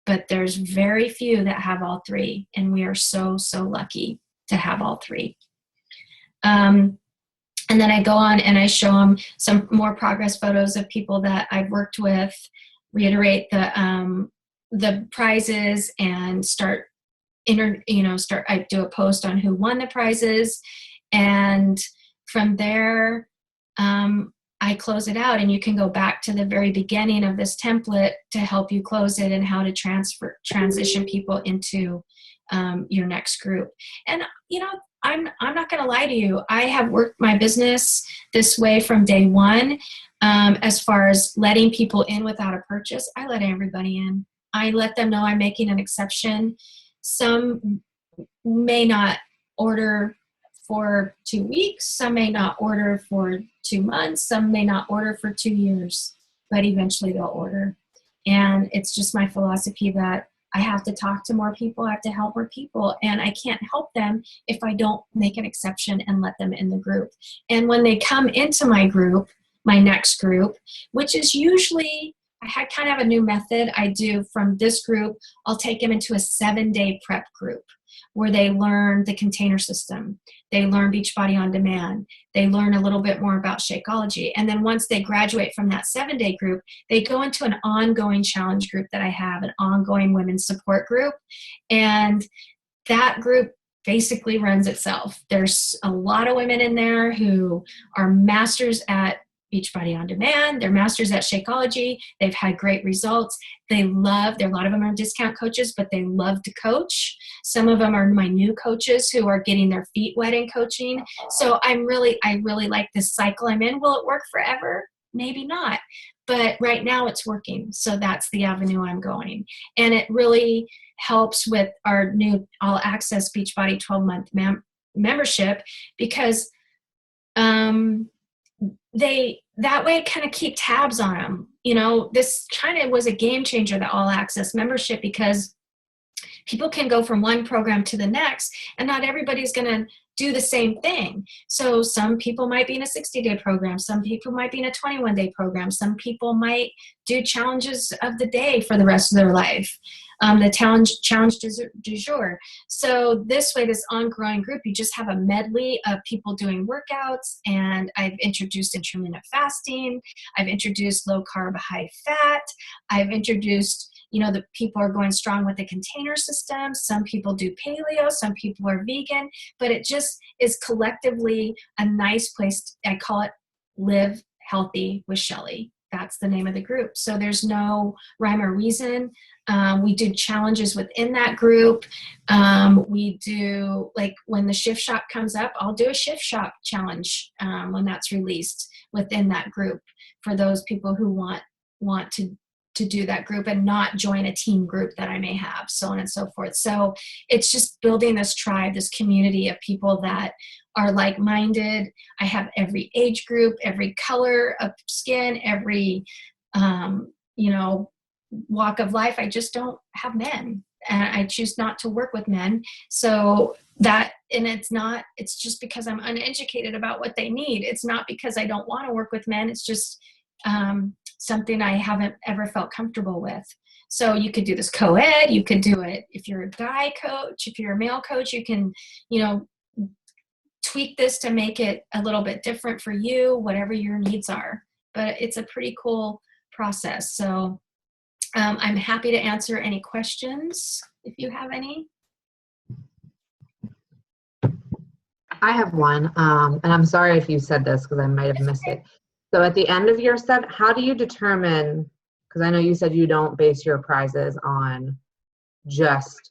But there's very few that have all 3. And we are so lucky to have all 3. And then I go on and I show them some more progress photos of people that I've worked with, reiterate the prizes, and I do a post on who won the prizes. And from there, I close it out, and you can go back to the very beginning of this template to help you close it and how to transition people into your next group. And, I'm not going to lie to you. I have worked my business this way from day one. As far as letting people in without a purchase, I let everybody in. I let them know I'm making an exception. Some may not order for 2 weeks. Some may not order for 2 months. Some may not order for 2 years, but eventually they'll order. And it's just my philosophy that I have to talk to more people. I have to help more people. And I can't help them if I don't make an exception and let them in the group. And when they come into my group, my next group, which is usually, I kind of have a new method I do from this group. I'll take them into a 7-day prep group where they learn the container system. They learn Beachbody on Demand. They learn a little bit more about Shakeology. And then once they graduate from that 7-day group, they go into an ongoing challenge group that I have, an ongoing women's support group. And that group basically runs itself. There's a lot of women in there who are masters at Beachbody On Demand. They're masters at Shakeology. They've had great results. There are a lot of them are discount coaches, but they love to coach. Some of them are my new coaches who are getting their feet wet in coaching. So I really like this cycle I'm in. Will it work forever? Maybe not. But right now it's working. So that's the avenue I'm going. And it really helps with our new all access Beachbody 12-month membership, because that way kind of keep tabs on them. You know, this kind of was a game changer, the all access membership, because people can go from one program to the next, and not everybody's going to do the same thing. So some people might be in a 60-day program. Some people might be in a 21-day program. Some people might do challenges of the day for the rest of their life. The challenge du jour. So this way, this ongoing group, you just have a medley of people doing workouts, and I've introduced intermittent fasting. I've introduced low carb, high fat. I've introduced, the people are going strong with the container system. Some people do paleo, some people are vegan, but it just is collectively a nice place. I call it Live Healthy with Shelly. That's the name of the group. So there's no rhyme or reason. We do challenges within that group. We do, like, when the shift shop comes up, I'll do a shift shop challenge when that's released within that group for those people who want to do that group and not join a team group that I may have, so on and so forth. So it's just building this tribe, this community of people that are like-minded. I have every age group, every color of skin, every, walk of life. I just don't have men, and I choose not to work with men. So it's just because I'm uneducated about what they need. It's not because I don't want to work with men. It's just something I haven't ever felt comfortable with. So you could do this co-ed, you could do it if you're a guy coach, if you're a male coach, you can, tweak this to make it a little bit different for you, whatever your needs are. But it's a pretty cool process. So I'm happy to answer any questions if you have any. I have one, and I'm sorry if you said this because I might have missed it. So at the end of your set, how do you determine, because I know you said you don't base your prizes on just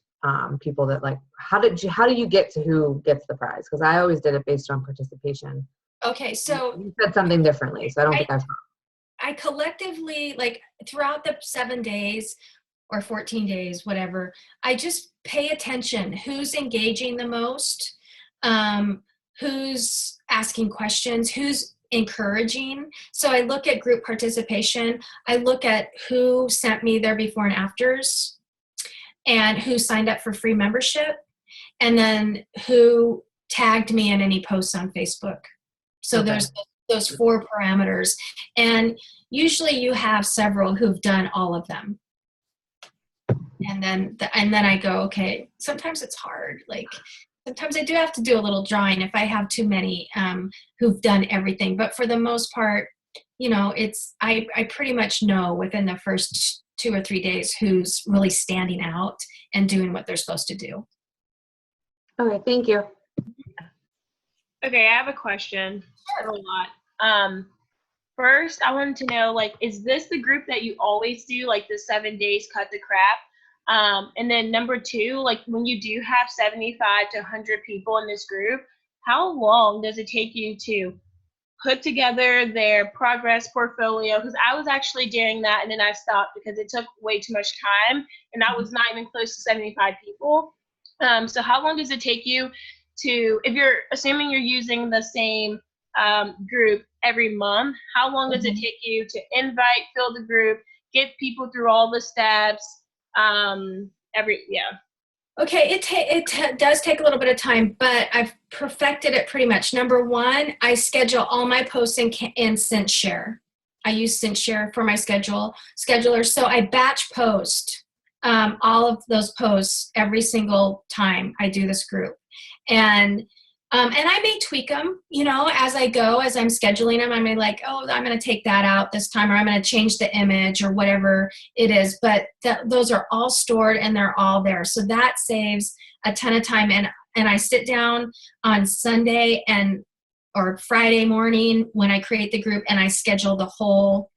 people that how do you get to who gets the prize? Because I always did it based on participation. Okay, so you said something differently, so I don't think I collectively, throughout the 7 days or 14 days, whatever, I just pay attention. Who's engaging the most? Who's asking questions? Who's encouraging? So I look at group participation. I look at who sent me their before and afters, and who signed up for free membership, and then who tagged me in any posts on Facebook. So there's those 4 parameters. And usually you have several who've done all of them. And then I go, okay, sometimes it's hard. Sometimes I do have to do a little drawing if I have too many who've done everything. But for the most part, I pretty much know within the first 2 or 3 days who's really standing out and doing what they're supposed to do. Okay, thank you. Okay, I have a question. Sure. A lot. First, I wanted to know, is this the group that you always do, the 7 days cut the crap? And then number 2, when you do have 75 to 100 people in this group, how long does it take you to put together their progress portfolio? Because I was actually doing that, and then I stopped because it took way too much time, and I was not even close to 75 people. So how long does it take you to, if you're assuming you're using the same group every month, how long does it take you to invite, fill the group, get people through all the steps? Okay, it does take a little bit of time, but I've perfected it pretty much. Number 1, I schedule all my posts in SynchShare. I use SynchShare for my scheduler. So I batch post all of those posts every single time I do this group. And I may tweak them, as I go, as I'm scheduling them. I may I'm going to take that out this time, or I'm going to change the image, or whatever it is. But those are all stored and they're all there. So that saves a ton of time. And and I sit down on Sunday or Friday morning when I create the group, and I schedule the whole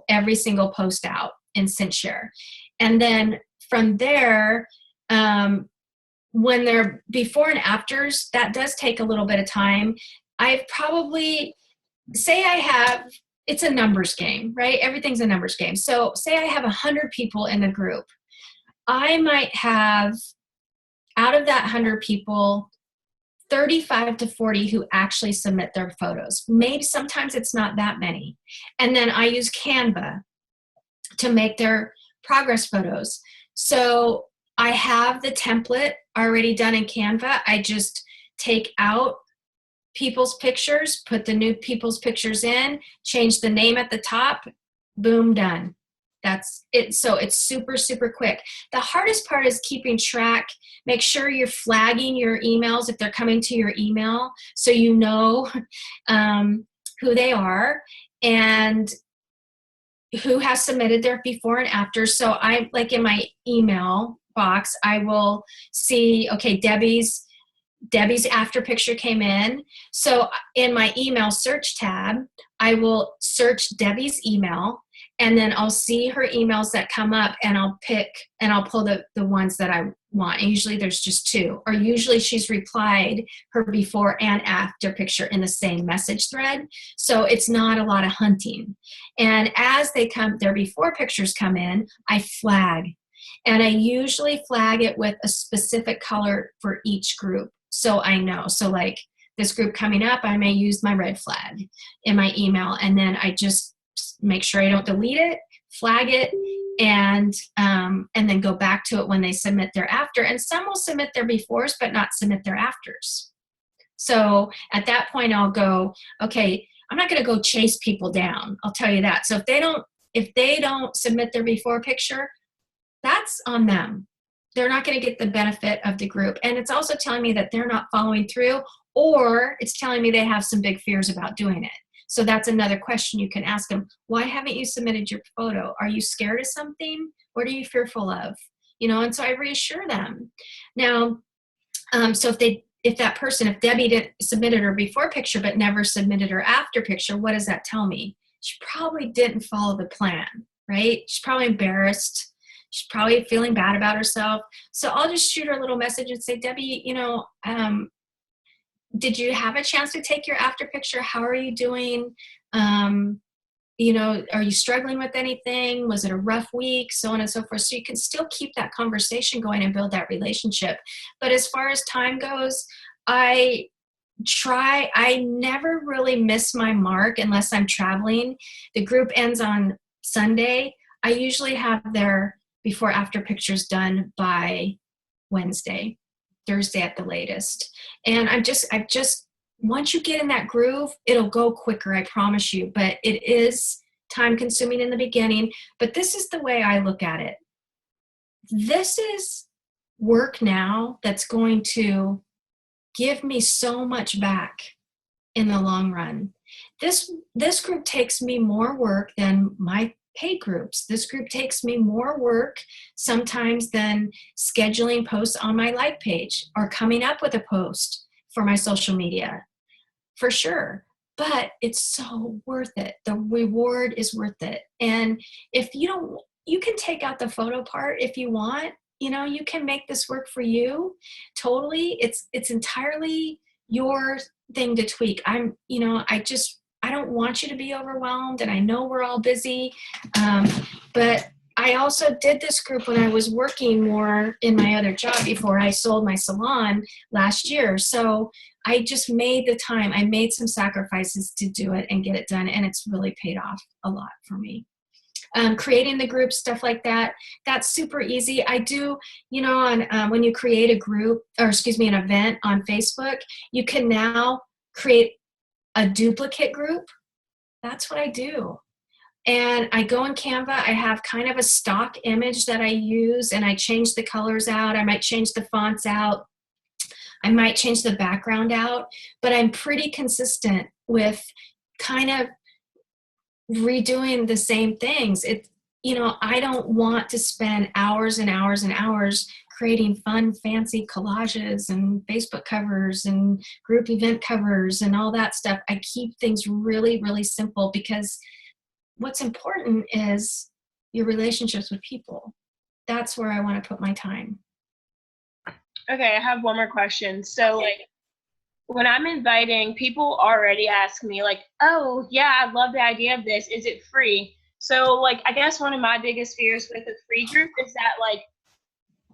every single post out in SendShare. And then from there, when they're before and afters, that does take a little bit of time. I've probably, it's a numbers game, right? Everything's a numbers game. So say I have 100 people in the group. I might have, out of that 100 people, 35 to 40 who actually submit their photos. Maybe sometimes it's not that many. And then I use Canva to make their progress photos. So I have the template already done in Canva. I just take out people's pictures, put the new people's pictures in, change the name at the top, boom, done. That's it. So it's super, super quick. The hardest part is keeping track. Make sure you're flagging your emails if they're coming to your email, so you know who they are and who has submitted their before and after. So I, like in my email box, I will see, okay, Debbie's after picture came in. So in my email search tab, I will search Debbie's email, and then I'll see her emails that come up, and I'll pull the ones that I want. And usually there's just 2, or usually she's replied her before and after picture in the same message thread. So it's not a lot of hunting. And as their before pictures come in, I flag. And I usually flag it with a specific color for each group, so I know. So like this group coming up, I may use my red flag in my email, and then I just make sure I don't delete it, flag it, and then go back to it when they submit their after. And some will submit their befores but not submit their afters. So at that point I'll go, okay, I'm not going to go chase people down, I'll tell you that. So if they don't submit their before picture, that's on them. They're not going to get the benefit of the group. And it's also telling me that they're not following through, or it's telling me they have some big fears about doing it. So that's another question you can ask them. Why haven't you submitted your photo? Are you scared of something? What are you fearful of? And so I reassure them. Now, so if Debbie didn't submitted her before picture but never submitted her after picture, what does that tell me? She probably didn't follow the plan, right? She's probably embarrassed. She's probably feeling bad about herself. So I'll just shoot her a little message and say, Debbie, did you have a chance to take your after picture? How are you doing? Are you struggling with anything? Was it a rough week? So on and so forth. So you can still keep that conversation going and build that relationship. But as far as time goes, I never really miss my mark unless I'm traveling. The group ends on Sunday. I usually have their before after pictures done by Thursday at the latest. And I've just once you get in that groove, it'll go quicker, I promise you. But it is time consuming in the beginning. But this is the way I look at it. This is work now that's going to give me so much back in the long run. This group takes me more work than my paid groups. This group takes me more work sometimes than scheduling posts on my like page or coming up with a post for my social media, for sure. But it's so worth it. The reward is worth it. And if you can take out the photo part if you want. You can make this work for you. Totally. It's entirely your thing to tweak. I don't want you to be overwhelmed, and I know we're all busy, but I also did this group when I was working more in my other job before I sold my salon last year. So I just made the time. I made some sacrifices to do it and get it done, and it's really paid off a lot for me. Creating the group, stuff like that, that's super easy. I do, when you create a group, an event on Facebook, you can now create a duplicate group. That's what I do. And I go in Canva, I have kind of a stock image that I use, and I change the colors out. I might change the fonts out. I might change the background out, but I'm pretty consistent with kind of redoing the same things. I don't want to spend hours and hours and hours creating fun, fancy collages and Facebook covers and group event covers and all that stuff. I keep things really, really simple because what's important is your relationships with people. That's where I want to put my time. Okay, I have one more question. So, like, when I'm inviting, people already ask me, like, oh, yeah, I love the idea of this. Is it free? So, like, I guess one of my biggest fears with a free group is that, like,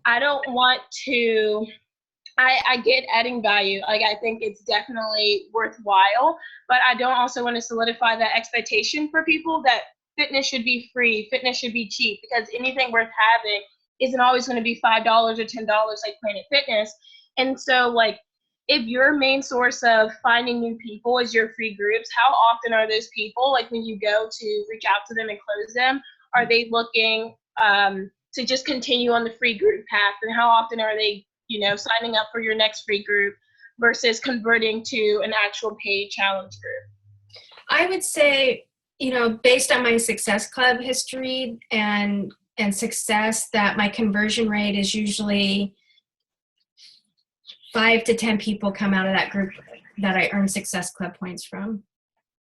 I don't want to, I get adding value. Like, I think it's definitely worthwhile, but I don't also want to solidify that expectation for people that fitness should be free, fitness should be cheap, because anything worth having isn't always going to be $5 or $10 like Planet Fitness. And so, like, if your main source of finding new people is your free groups, how often are those people, like when you go to reach out to them and close them, are they looking to just continue on the free group path? And how often are they, signing up for your next free group versus converting to an actual paid challenge group? I would say, based on my Success Club history and success, that my conversion rate is usually 5 to 10 people come out of that group that I earn Success Club points from,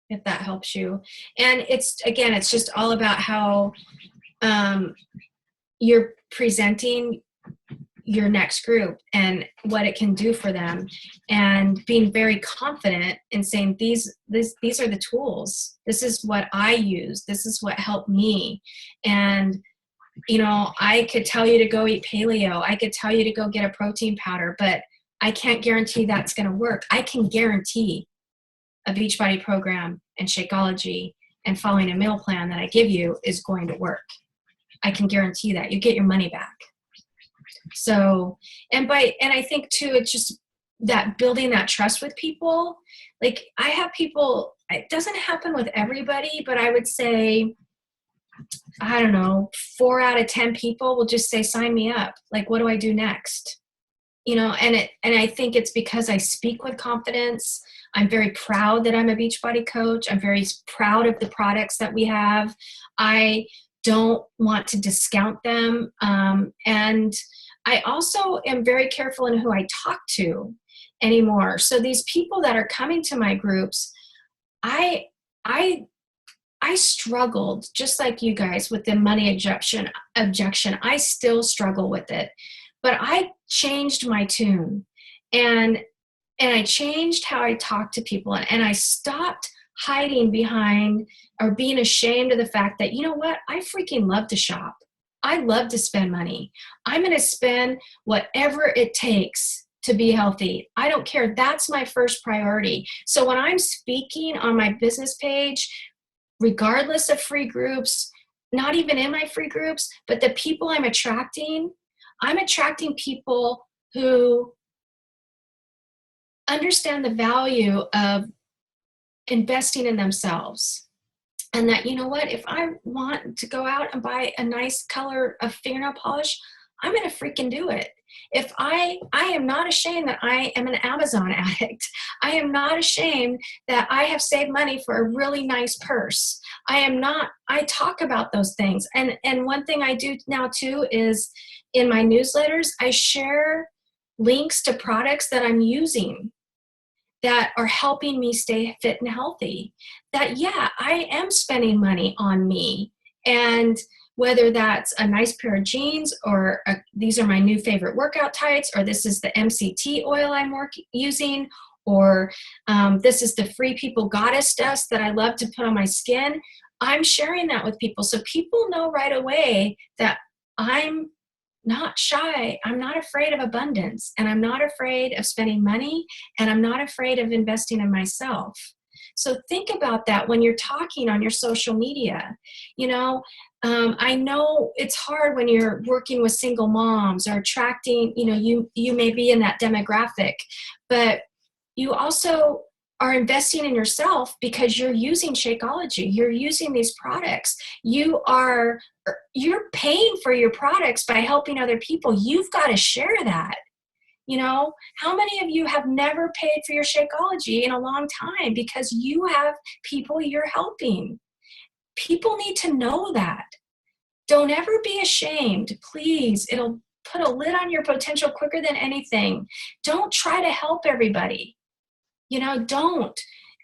if that helps you. And it's just all about how you're presenting your next group and what it can do for them, and being very confident in saying these are the tools. This is what I use. This is what helped me. And I could tell you to go eat paleo. I could tell you to go get a protein powder, but I can't guarantee that's going to work. I can guarantee a Beachbody program and Shakeology and following a meal plan that I give you is going to work. I can guarantee that. You get your money back. So, and I think too, it's just that building that trust with people. Like, I have people, it doesn't happen with everybody, but I would say, I don't know, 4 out of 10 people will just say, sign me up. Like, what do I do next? And I think it's because I speak with confidence. I'm very proud that I'm a Beachbody coach. I'm very proud of the products that we have. I don't want to discount them. And I also am very careful in who I talk to anymore. So these people that are coming to my groups, I struggled, just like you guys, with the money objection. I still struggle with it. But I changed my tune, and I changed how I talk to people, and I stopped hiding behind or being ashamed of the fact that, you know what, I freaking love to shop. I love to spend money. I'm going to spend whatever it takes to be healthy. I don't care. That's my first priority. So when I'm speaking on my business page, regardless of free groups, not even in my free groups, but the people I'm attracting people who understand the value of investing in themselves. And that, you know what, if I want to go out and buy a nice color of fingernail polish, I'm going to freaking do it. If I am not ashamed that I am an Amazon addict. I am not ashamed that I have saved money for a really nice purse. I talk about those things. And one thing I do now too is in my newsletters, I share links to products that I'm using that are helping me stay fit and healthy. That, yeah, I am spending money on me. And whether that's a nice pair of jeans, or these are my new favorite workout tights, or this is the MCT oil I'm using, or this is the Free People Goddess dust that I love to put on my skin, I'm sharing that with people. So people know right away that I'm not shy. I'm not afraid of abundance, and I'm not afraid of spending money, and I'm not afraid of investing in myself. So think about that when you're talking on your social media. I know it's hard when you're working with single moms or attracting, you may be in that demographic, but you also are investing in yourself because you're using Shakeology. You're using these products. You're paying for your products by helping other people. You've got to share that. How many of you have never paid for your Shakeology in a long time because you have people you're helping? People need to know that. Don't ever be ashamed, please. It'll put a lid on your potential quicker than anything. Don't try to help everybody. Don't.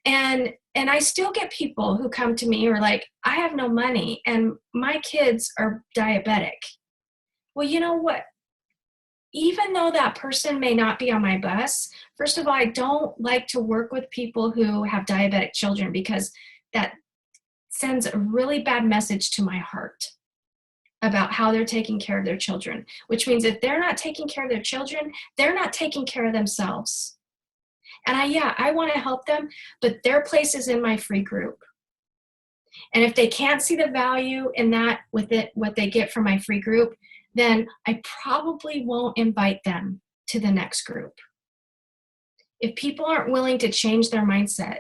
And I still get people who come to me who are like, I have no money and my kids are diabetic. Well, you know what? Even though that person may not be on my bus, first of all, I don't like to work with people who have diabetic children because that sends a really bad message to my heart about how they're taking care of their children, which means if they're not taking care of their children, they're not taking care of themselves. And I want to help them, but their place is in my free group. And if they can't see the value in that with it, what they get from my free group, then I probably won't invite them to the next group. If people aren't willing to change their mindset,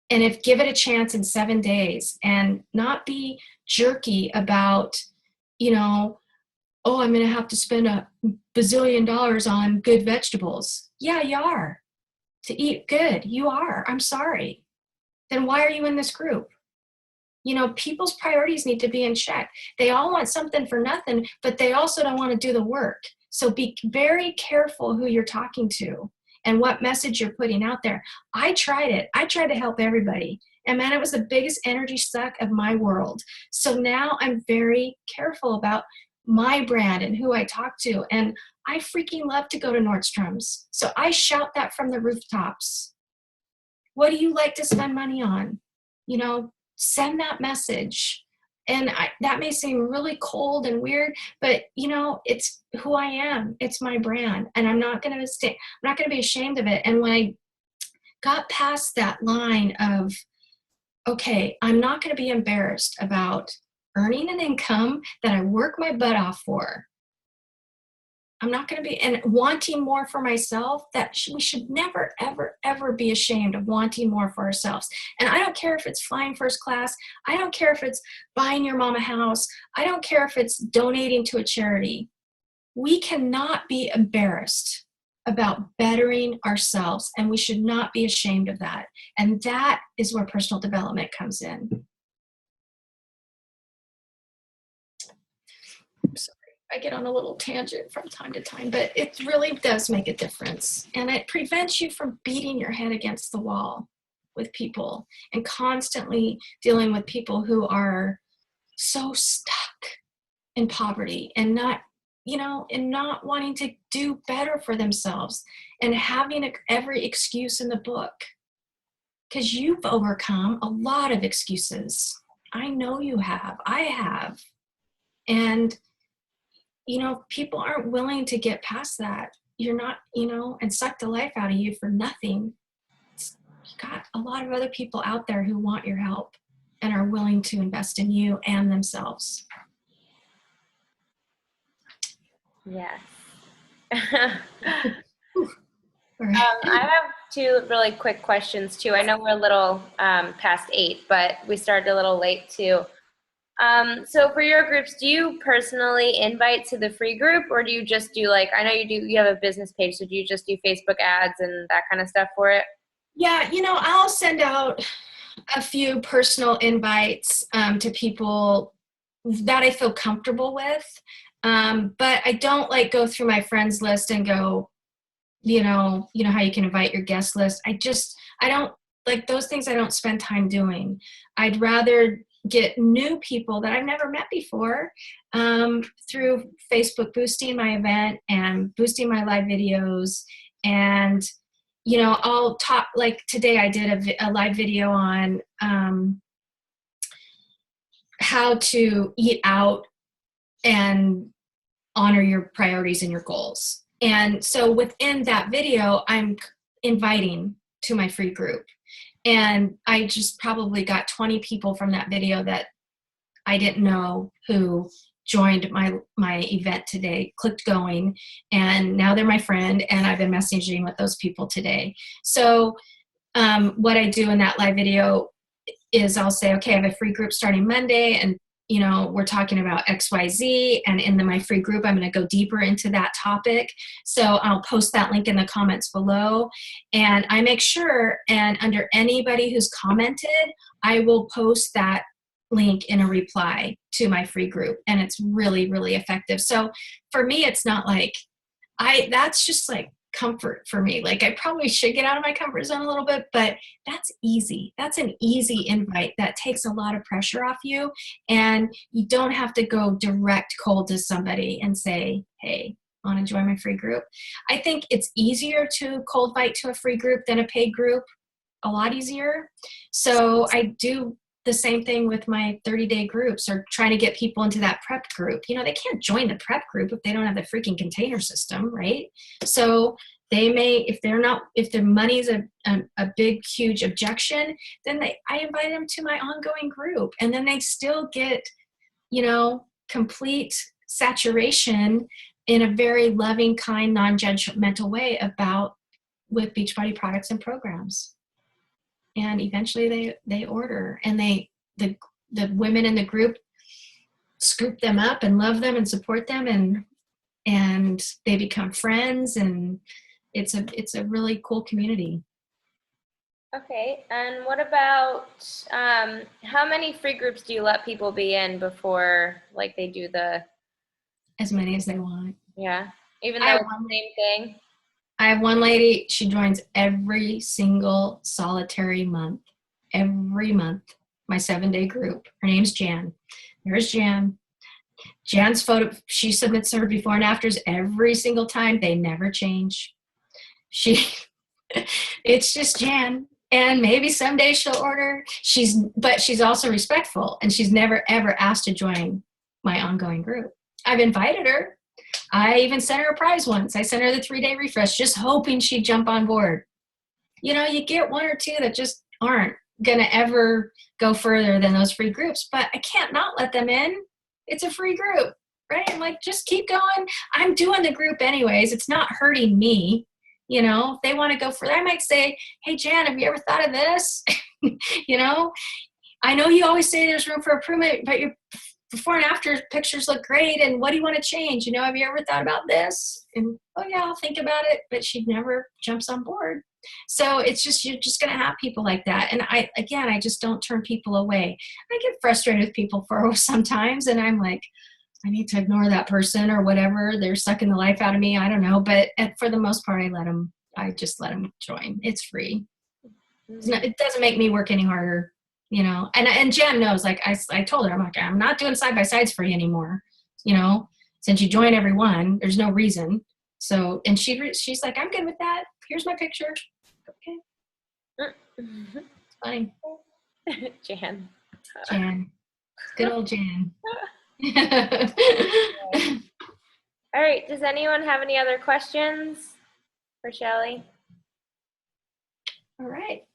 and if give it a chance in 7 days and not be jerky about, oh, I'm going to have to spend $1 bazillion on good vegetables. Yeah, you are. To eat good, you are. I'm sorry. Then why are you in this group? People's priorities need to be in check. They all want something for nothing, but they also don't want to do the work. So be very careful who you're talking to and what message you're putting out there. I tried it. I tried to help everybody. And man, it was the biggest energy suck of my world. So now I'm very careful about my brand and who I talk to. And I freaking love to go to Nordstrom's. So I shout that from the rooftops. What do you like to spend money on? Send that message. And that may seem really cold and weird, but it's who I am. It's my brand, and I'm not going to be ashamed of it. And when I got past that line of, okay, I'm not going to be embarrassed about earning an income that I work my butt off for. I'm not going to be, and wanting more for myself, we should never, ever, ever be ashamed of wanting more for ourselves. And I don't care if it's flying first class. I don't care if it's buying your mom a house. I don't care if it's donating to a charity. We cannot be embarrassed about bettering ourselves, and we should not be ashamed of that. And that is where personal development comes in. I get on a little tangent from time to time, but it really does make a difference. And it prevents you from beating your head against the wall with people and constantly dealing with people who are so stuck in poverty and not wanting to do better for themselves and having every excuse in the book. Because you've overcome a lot of excuses. I know you have. I have. And people aren't willing to get past that. You're not, and suck the life out of you for nothing. You got a lot of other people out there who want your help and are willing to invest in you and themselves. Yes. I have 2 really quick questions too. I know we're a little past 8, but we started a little late too. So for your groups, do you personally invite to the free group, or do you just do I know you have a business page, so do you just do Facebook ads and that kind of stuff for it? Yeah, I'll send out a few personal invites to people that I feel comfortable with. But I don't go through my friends list and go, how you can invite your guest list. I don't those things. I don't spend time doing. I'd rather get new people that I've never met before through Facebook, boosting my event and boosting my live videos. And, I'll talk, today I did a live video on how to eat out and honor your priorities and your goals. And so within that video, I'm inviting to my free group. And I just probably got 20 people from that video that I didn't know who joined my event today, clicked going, and now they're my friend, and I've been messaging with those people today. So what I do in that live video is I'll say, okay, I have a free group starting Monday, and we're talking about XYZ, and in my free group, I'm going to go deeper into that topic. So I'll post that link in the comments below, and I make sure, and under anybody who's commented, I will post that link in a reply to my free group, and it's really, really effective. So for me, it's not like that's just like comfort for me. Like I probably should get out of my comfort zone a little bit, but that's easy. That's an easy invite that takes a lot of pressure off you, and you don't have to go direct cold to somebody and say, hey, want to join my free group. I think it's easier to cold invite to a free group than a paid group, a lot easier. So I do the same thing with my 30-day groups, or trying to get people into that prep group. You know, they can't join the prep group if they don't have the freaking container system, right? So they may, if their money's a big, huge objection, then I invite them to my ongoing group, and then they still get, you know, complete saturation in a very loving, kind, non-judgmental way with Beachbody products and programs. And eventually they order, and the women in the group scoop them up and love them and support them, and they become friends, and it's a really cool community. Okay, and what about how many free groups do you let people be in before, like, they do As many as they want. Yeah, even though it's the same thing? I have one lady, she joins every single solitary month. Every month, my 7-day group. Her name's Jan. There's Jan. Jan's photo, she submits her before and afters every single time. They never change. It's just Jan. And maybe someday she'll order. But she's also respectful, and she's never ever asked to join my ongoing group. I've invited her. I even sent her a prize once. I sent her the 3-day refresh, just hoping she'd jump on board. You know, you get one or two that just aren't going to ever go further than those free groups, but I can't not let them in. It's a free group, right? I'm like, just keep going. I'm doing the group anyways. It's not hurting me. You know, if they want to go further, I might say, hey, Jan, have you ever thought of this? You know, I know you always say there's room for improvement, but your before and after pictures look great, and what do you want to change? You know, have you ever thought about this? And, oh yeah, I'll think about it, but she never jumps on board. So it's just, you're just going to have people like that. And I just don't turn people away. I get frustrated with people for sometimes, and I'm like, I need to ignore that person or whatever. They're sucking the life out of me. I don't know. But for the most part, I just let them join. It's free. It doesn't make me work any harder. You know, and Jen knows, like I told her, I'm like, I'm not doing side-by-sides for you anymore. You know, since you join every one, there's no reason. So, and she's like, I'm good with that. Here's my picture. Okay. It's funny. Jan. Good old Jan. All right. Does anyone have any other questions for Shelly? All right.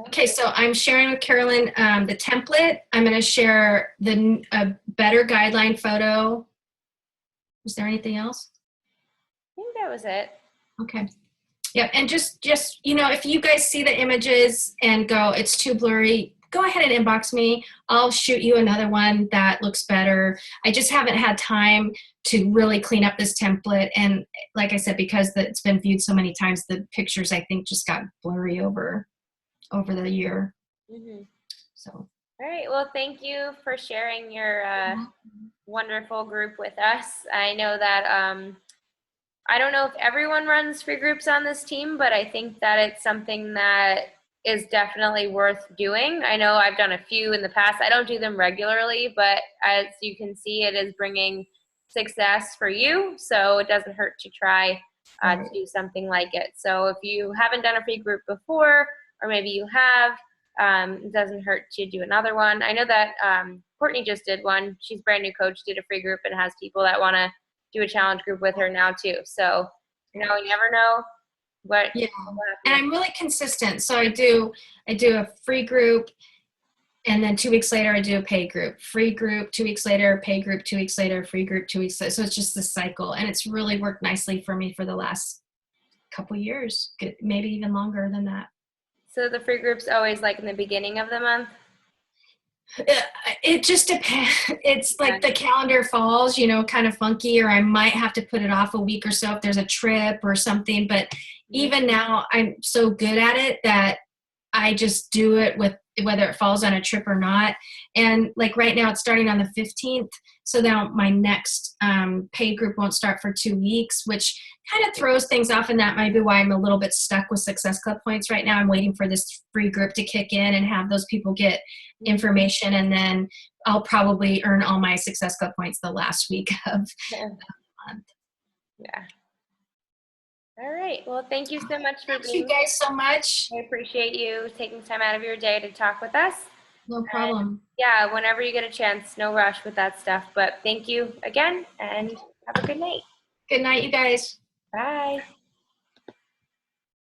Okay, so I'm sharing with Carolyn the template. I'm going to share a better guideline photo. Is there anything else? I think that was it. Okay. Yep, and just you know, if you guys see the images and go, it's too blurry, go ahead and inbox me. I'll shoot you another one that looks better. I just haven't had time to really clean up this template. And like I said, because it's been viewed so many times, the pictures, I think, just got blurry over the year. Mm-hmm. So. All right. Well, thank you for sharing your wonderful group with us. I know that I don't know if everyone runs free groups on this team, but I think that it's something that is definitely worth doing. I know I've done a few in the past. I don't do them regularly, but as you can see, it is bringing success for you. So it doesn't hurt to try to do something like it. So if you haven't done a free group before, or maybe you have, it doesn't hurt to do another one. I know that Courtney just did one. She's brand new coach, did a free group, and has people that want to do a challenge group with her now too. So, you know, you never know what. Yeah, and I'm really consistent. So I do a free group, and then 2 weeks later I do a paid group. Free group, 2 weeks later, paid group, 2 weeks later, free group, 2 weeks later. So it's just this cycle, and it's really worked nicely for me for the last couple years, maybe even longer than that. So the free group's always like in the beginning of the month? It just depends. It's like the calendar falls, you know, kind of funky, or I might have to put it off a week or so if there's a trip or something. But even now I'm so good at it that I just do it with whether it falls on a trip or not. And like right now it's starting on the 15th. So now my next paid group won't start for 2 weeks, which kind of throws things off. And that might be why I'm a little bit stuck with Success Club points right now. I'm waiting for this free group to kick in and have those people get information. And then I'll probably earn all my Success Club points the last week of the month. Yeah. All right. Well, thank you so much for Thank you guys so much. I appreciate you taking time out of your day to talk with us. No problem. And yeah, whenever you get a chance, no rush with that stuff. But thank you again, and have a good night. Good night, you guys. Bye.